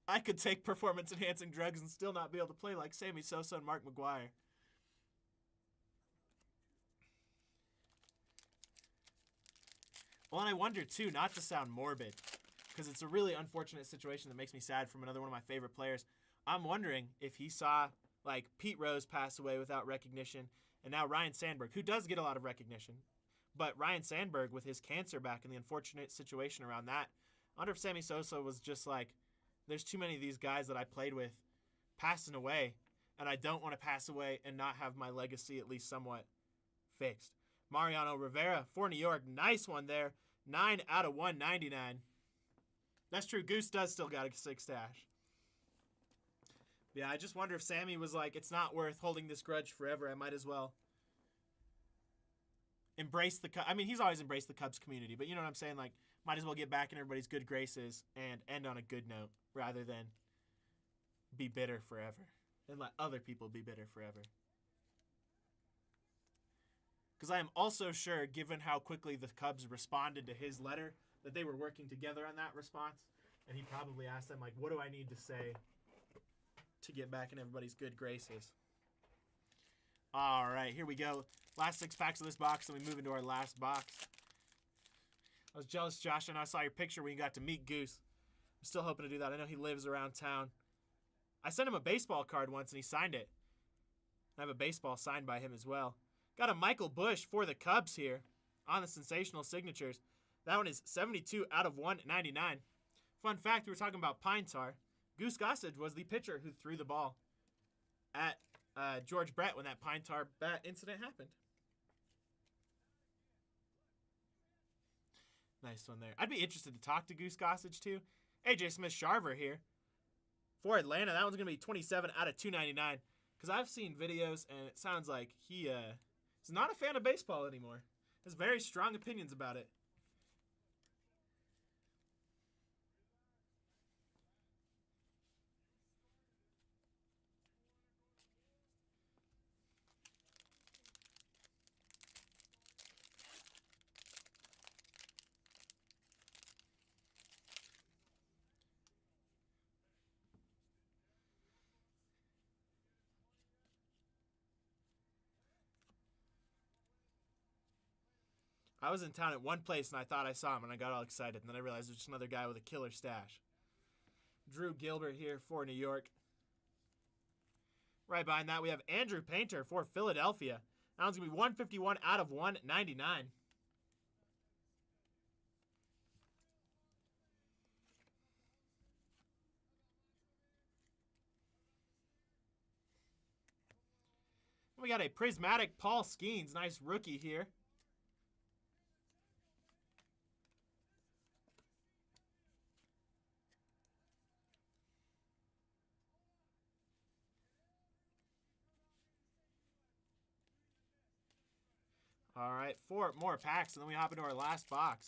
I could take performance-enhancing drugs and still not be able to play like Sammy Sosa and Mark McGwire. Well, and I wonder, too, not to sound morbid, because it's a really unfortunate situation that makes me sad from another one of my favorite players. I'm wondering if he saw, like, Pete Rose pass away without recognition, and now Ryan Sandberg, who does get a lot of recognition, but Ryan Sandberg with his cancer back and the unfortunate situation around that, I wonder if Sammy Sosa was just like, there's too many of these guys that I played with passing away, and I don't want to pass away and not have my legacy at least somewhat fixed. Mariano Rivera for New York. Nice one there. 9 out of 199. That's true. Goose does still got a 6 stash. Yeah, I just wonder if Sammy was like, it's not worth holding this grudge forever. I might as well embrace the Cubs. I mean, he's always embraced the Cubs community, but you know what I'm saying? Like, might as well get back in everybody's good graces and end on a good note rather than be bitter forever and let other people be bitter forever. Because I am also sure, given how quickly the Cubs responded to his letter, that they were working together on that response. And he probably asked them, like, what do I need to say to get back in everybody's good graces? All right, here we go. Last 6 packs of this box, and we move into our last box. I was jealous, Josh, and I saw your picture when you got to meet Goose. I'm still hoping to do that. I know he lives around town. I sent him a baseball card once, and he signed it. I have a baseball signed by him as well. Got a Michael Bush for the Cubs here on the sensational signatures. That one is 72 out of 199. Fun fact, we were talking about Pine Tar. Goose Gossage was the pitcher who threw the ball at George Brett when that Pine Tar bat incident happened. Nice one there. I'd be interested to talk to Goose Gossage too. AJ Smith-Sharver here for Atlanta. That one's going to be 27 out of 299. Because I've seen videos, and it sounds like he is not a fan of baseball anymore. Has very strong opinions about it. I was in town at one place, and I thought I saw him, and I got all excited. And then I realized it was just another guy with a killer stash. Drew Gilbert here for New York. Right behind that, we have Andrew Painter for Philadelphia. That one's going to be 151 out of 199. We got a prismatic Paul Skeens. Nice rookie here. All right, 4 more packs, and then we hop into our last box.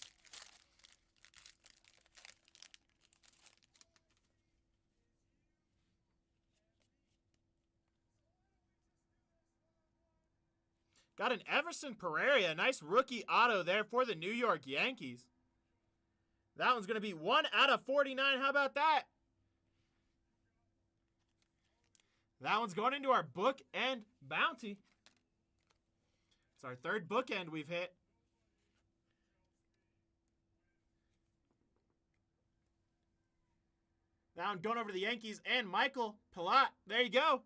Got an Everson Pereira, nice rookie auto there for the New York Yankees. That one's going to be 1 out of 49. How about that? That one's going into our bookend bounty. It's our 3rd bookend we've hit. Now I'm going over to the Yankees and Michael Pilat. There you go.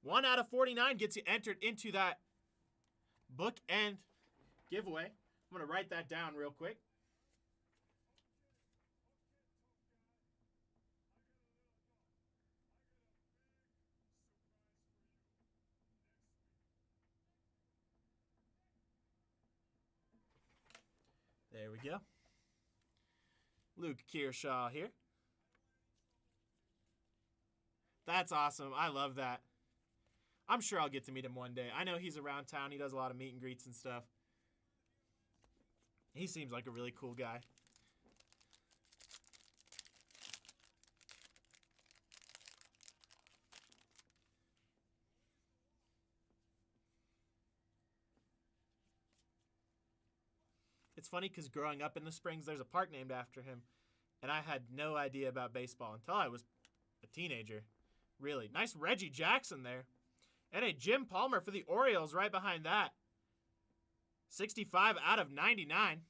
1 out of 49 gets you entered into that bookend giveaway. I'm going to write that down real quick. There we go. Luke Kearshaw here. That's awesome. I love that. I'm sure I'll get to meet him one day. I know he's around town. He does a lot of meet and greets and stuff. He seems like a really cool guy. It's funny because growing up in the Springs, there's a park named after him. And I had no idea about baseball until I was a teenager. Really. Nice Reggie Jackson there. And a Jim Palmer for the Orioles right behind that. 65 out of 99.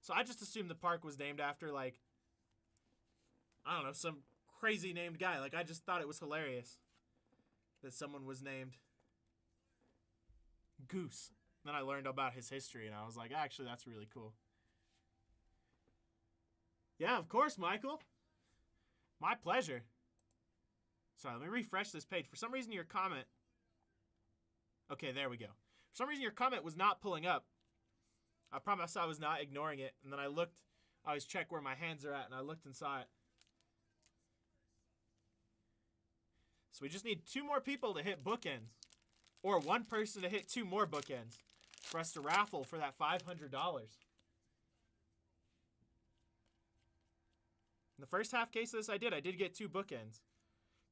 So I just assumed the park was named after, like, I don't know, some crazy named guy. Like, I just thought it was hilarious that someone was named Goose. Then I learned about his history, and I was like, actually, that's really cool. Yeah, of course, Michael. My pleasure. Sorry, let me refresh this page. For some reason, your comment... Okay, there we go. For For some reason, your comment was not pulling up. I promise I was not ignoring it. And then I looked. I always check where my hands are at, and I looked and saw it. So we just need 2 more people to hit bookends. Or 1 person to hit 2 more bookends for us to raffle for that $500. In the first half case of this, I did get 2 bookends.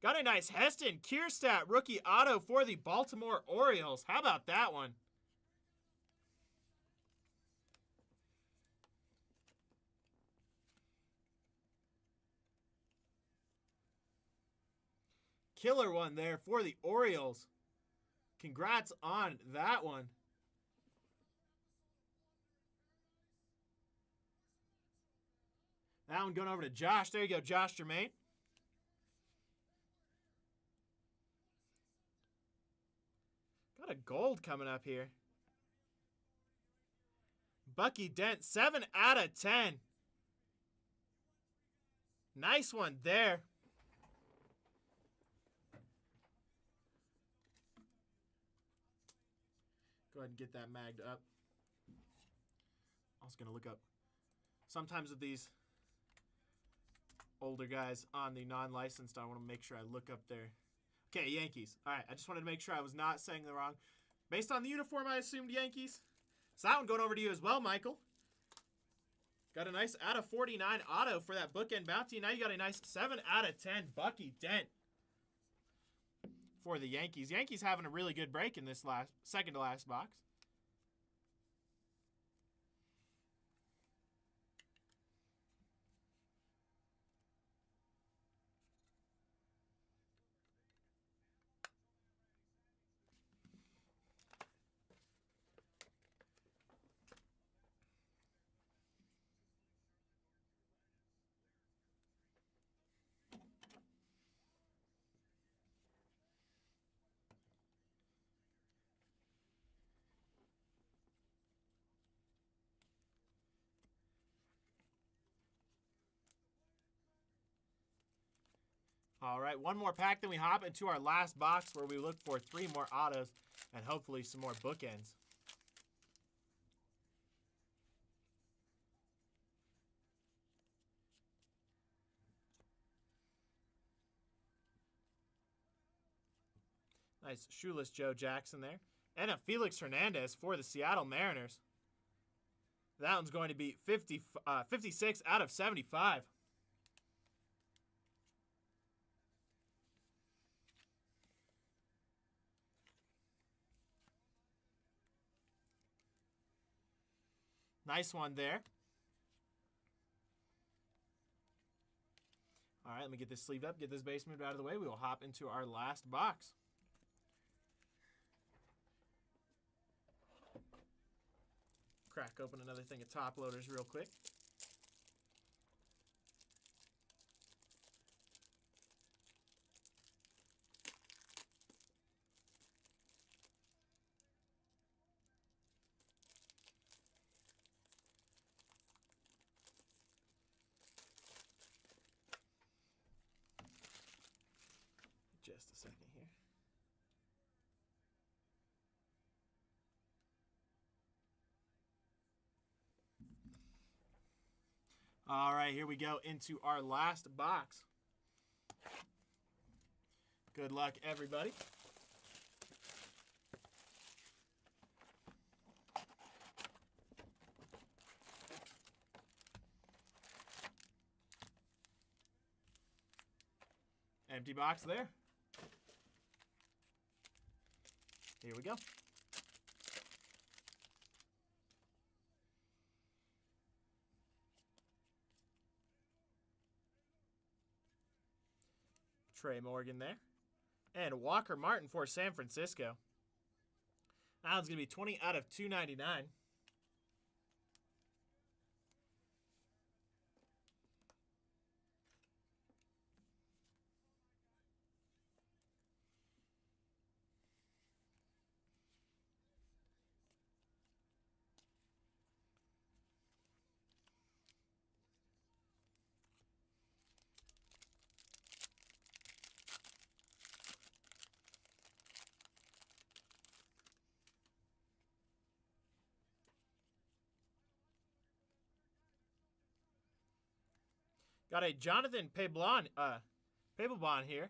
Got a nice Heston Kierstadt rookie auto for the Baltimore Orioles. How about that one? Killer one there for the Orioles. Congrats on that one. That one going over to Josh. There you go, Josh Germain. Got a gold coming up here. Bucky Dent, 7 out of 10. Nice one there. Go ahead and get that magged up. I was going to look up. Sometimes with these older guys on the non-licensed, I want to make sure I look up their... Okay, Yankees. All right, I just wanted to make sure I was not saying the wrong. Based on the uniform, I assumed Yankees. So that one going over to you as well, Michael. Got a nice out of 49 auto for that bookend bounty. Now you got a nice 7 out of 10 Bucky Dent for the Yankees. Yankees having a really good break in this second to last box. All right, 1 more pack, then we hop into our last box where we look for 3 more autos and hopefully some more bookends. Nice shoeless Joe Jackson there. And a Felix Hernandez for the Seattle Mariners. That one's going to be 56 out of 75. Nice one there. All right, let me get this sleeved up, get this base moved out of the way. We will hop into our last box. Crack open another thing of top loaders real quick. Just a second here. All right, here we go into our last box. Good luck, everybody. Empty box there. Here we go. Trey Morgan there. And Walker Martin for San Francisco. That one's going to be 20 out of 299. Got a Jonathan Pableblon here.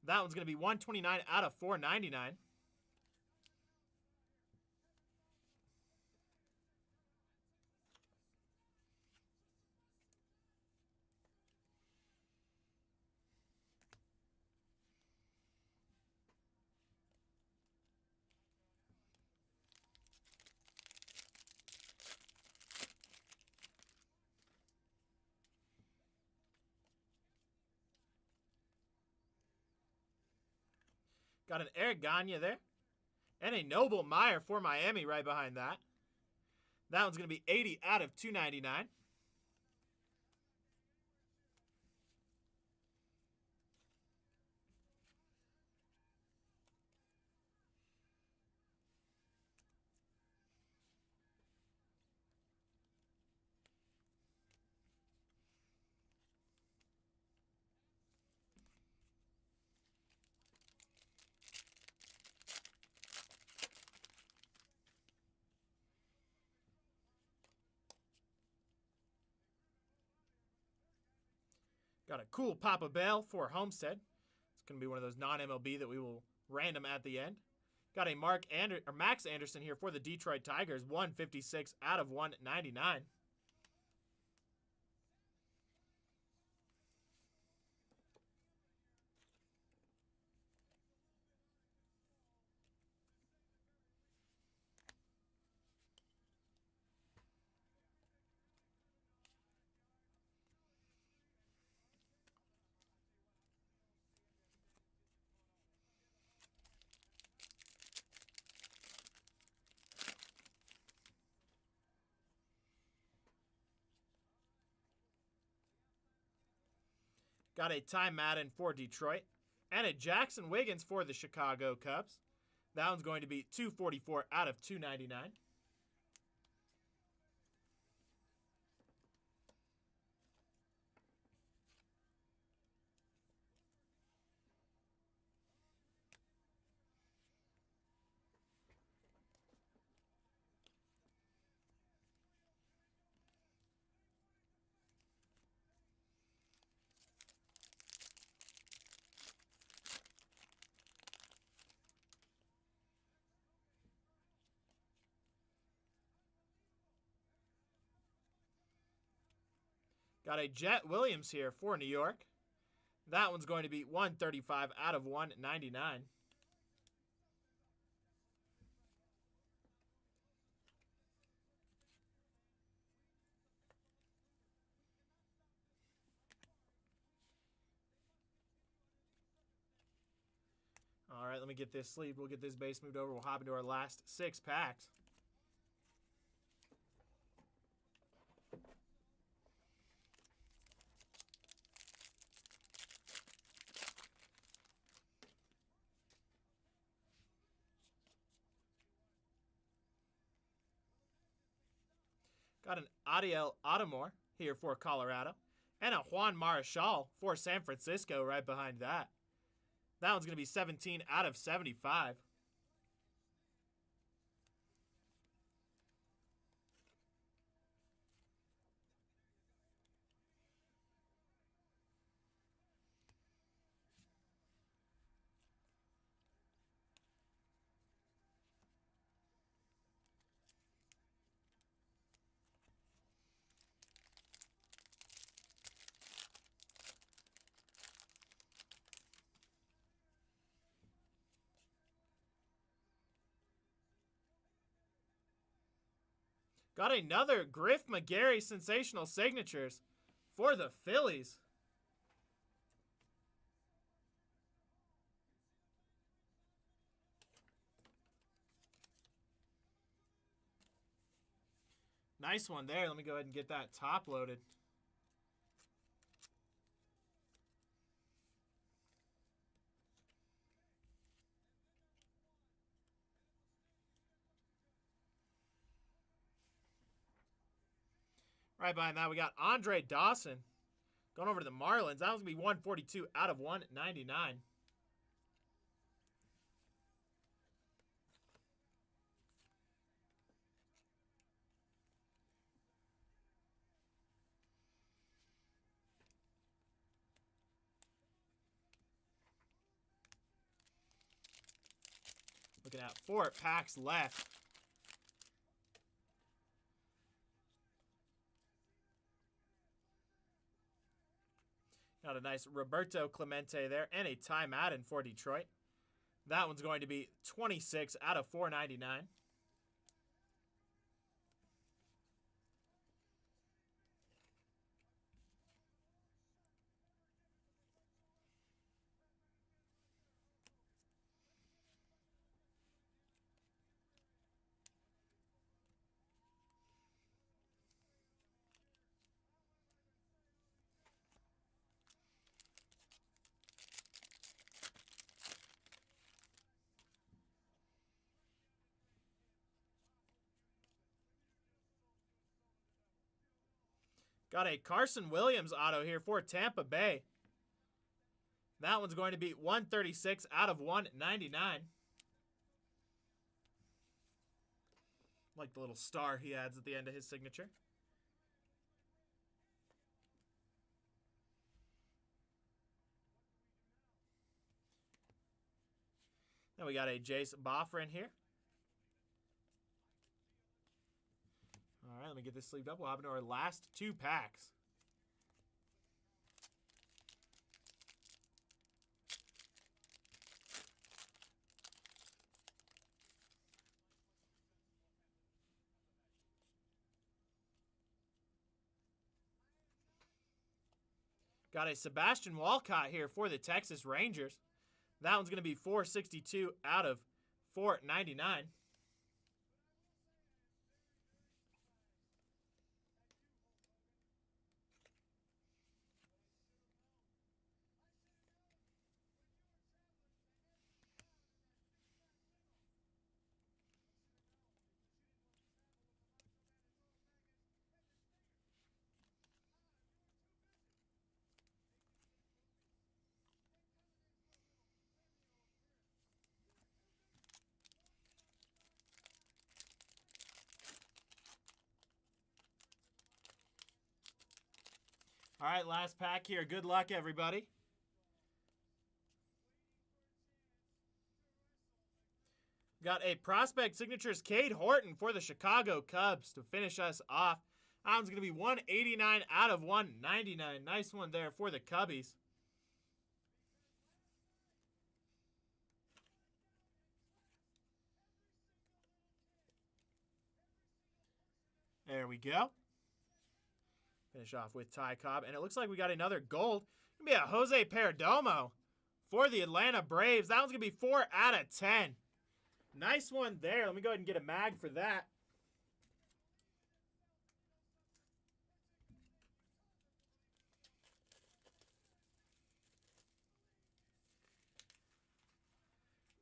That one's going to be 129 out of 499. Got an Eric Gagne there. And a Noble Meyer for Miami right behind that. That one's going to be 80 out of 299. Got a cool Papa Bell for Homestead. It's going to be one of those non-MLB that we will random at the end. Got a Max Anderson here for the Detroit Tigers, 156 out of 199. Got a Ty Madden for Detroit. And a Jackson Wiggins for the Chicago Cubs. That one's going to be 244 out of 299. Got a Jet Williams here for New York. That one's going to be 135 out of 199. All right, let me get this sleeved. We'll get this base moved over. We'll hop into our last 6 packs. Got an Adiel Ottomore here for Colorado. And a Juan Marichal for San Francisco right behind that. That one's going to be 17 out of 75. Got another Griff McGarry sensational signatures for the Phillies. Nice one there. Let me go ahead and get that top loaded. Right behind that, we got Andre Dawson going over to the Marlins. That was going to be 142 out of 199. Looking at 4 packs left. Got a nice Roberto Clemente there and a Ty Madden for Detroit. That one's going to be 26 out of 499. Got a Carson Williams auto here for Tampa Bay. That one's going to be 136 out of 199. Like the little star he adds at the end of his signature. Then we got a Jace Boffrin here. All right, let me get this sleeved up. We'll hop into our last 2 packs. Got a Sebastian Walcott here for the Texas Rangers. That one's going to be 462 out of 499. All right, last pack here. Good luck, everybody. Got a Prospect Signatures Cade Horton for the Chicago Cubs to finish us off. That one's going to be 189 out of 199. Nice one there for the Cubbies. There we go. Finish off with Ty Cobb. And it looks like we got another gold. It's going to be a Jose Perdomo for the Atlanta Braves. That one's going to be 4 out of 10. Nice one there. Let me go ahead and get a mag for that.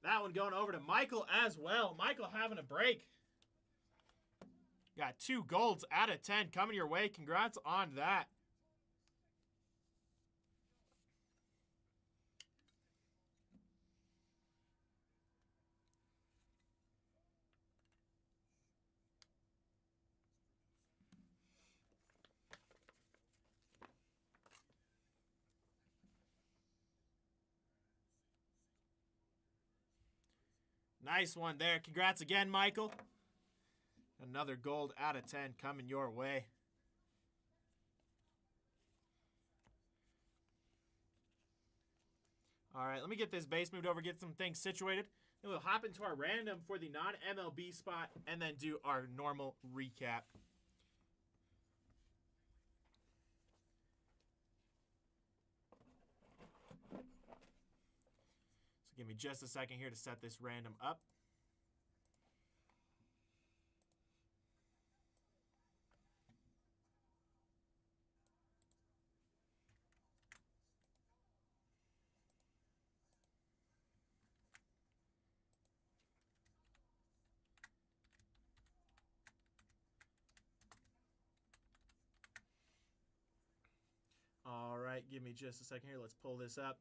That one going over to Michael as well. Michael having a break. Got 2 golds out of 10 coming your way. Congrats on that. Nice one there. Congrats again, Michael. Another gold out of 10 coming your way. All right, let me get this base moved over, get some things situated. Then we'll hop into our random for the non-MLB spot and then do our normal recap. So give me just a second here to set this random up. All right, give me just a second here. Let's pull this up.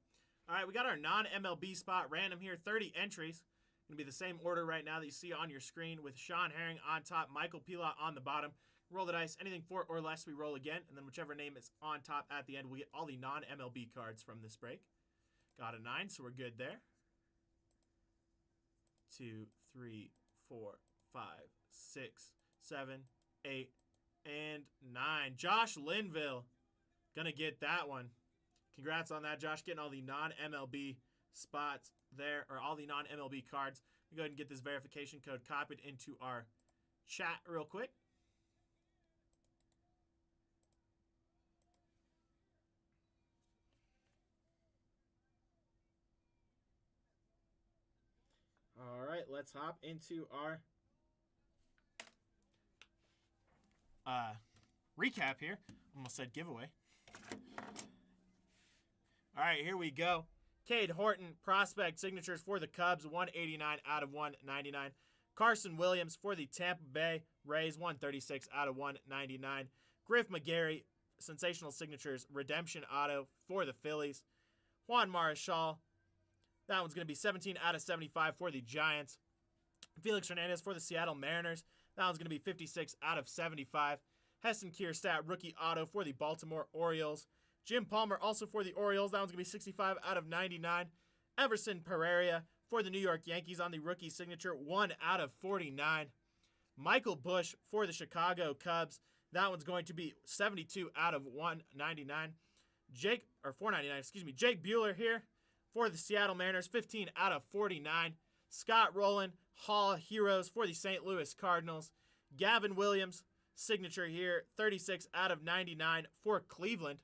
All right, we got our non-MLB spot random here, 30 entries. Going to be the same order right now that you see on your screen with Sean Herring on top, Michael Pila on the bottom. Roll the dice. Anything 4 or less, we roll again. And then whichever name is on top at the end, we'll get all the non-MLB cards from this break. Got a 9, so we're good there. 2, 3, 4, 5, 6, 7, 8, and 9. Josh Linville gonna get that one. Congrats on that, Josh, getting all the non-MLB spots there, or all the non-MLB cards. Go ahead and get this verification code copied into our chat real quick. All right, let's hop into our recap here. Almost said giveaway. All right, here we go. Cade Horton, prospect signatures for the Cubs, 189 out of 199. Carson Williams for the Tampa Bay Rays, 136 out of 199. Griff McGarry, sensational signatures, redemption auto for the Phillies. Juan Marichal, that one's going to be 17 out of 75 for the Giants. Felix Hernandez for the Seattle Mariners, that one's going to be 56 out of 75. Heston Kierstadt, rookie auto for the Baltimore Orioles. Jim Palmer also for the Orioles, that one's going to be 65 out of 99. Everson Pereira for the New York Yankees on the rookie signature, 1 out of 49. Michael Busch for the Chicago Cubs, that one's going to be 72 out of 199. Jake Buehler here for the Seattle Mariners, 15 out of 49. Scott Rowland, Hall Heroes for the St. Louis Cardinals. Gavin Williams, signature here, 36 out of 99 for Cleveland.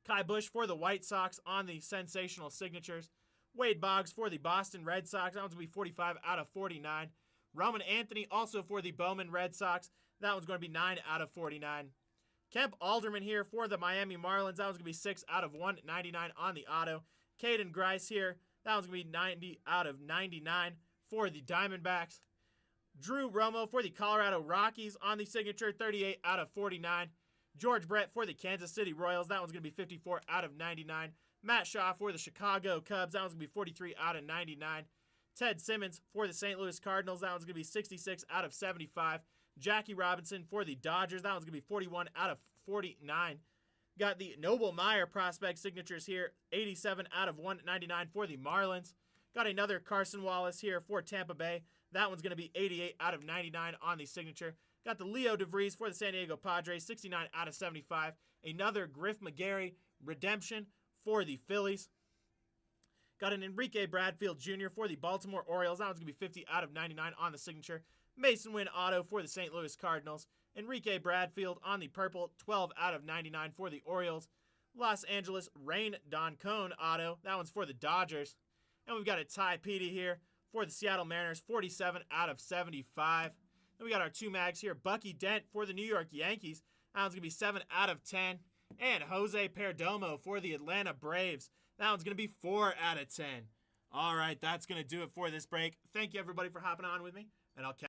Kai Bush for the White Sox on the sensational signatures. Wade Boggs for the Boston Red Sox, that one's going to be 45 out of 49. Roman Anthony also for the Bowman Red Sox, that one's going to be 9 out of 49. Kemp Alderman here for the Miami Marlins, that one's going to be 6 out of 199 on the auto. Caden Grice here, that one's going to be 90 out of 99 for the Diamondbacks. Drew Romo for the Colorado Rockies on the signature, 38 out of 49. George Brett for the Kansas City Royals, that one's going to be 54 out of 99. Matt Shaw for the Chicago Cubs, that one's going to be 43 out of 99. Ted Simmons for the St. Louis Cardinals, that one's going to be 66 out of 75. Jackie Robinson for the Dodgers, that one's going to be 41 out of 49. Got the Noble Meyer prospect signatures here, 87 out of 199 for the Marlins. Got another Carson Wallace here for Tampa Bay. That one's going to be 88 out of 99 on the signature. Got the Leo DeVries for the San Diego Padres, 69 out of 75. Another Griff McGarry redemption for the Phillies. Got an Enrique Bradfield Jr. for the Baltimore Orioles. That one's going to be 50 out of 99 on the signature. Mason Wynn auto for the St. Louis Cardinals. Enrique Bradfield on the purple, 12 out of 99 for the Orioles. Los Angeles Rain Doncone auto. That one's for the Dodgers. And we've got a Ty Petey here for the Seattle Mariners, 47 out of 75. Then we got our two mags here. Bucky Dent for the New York Yankees. That one's going to be 7 out of 10. And Jose Perdomo for the Atlanta Braves. That one's going to be 4 out of 10. All right, that's going to do it for this break. Thank you, everybody, for hopping on with me, and I'll catch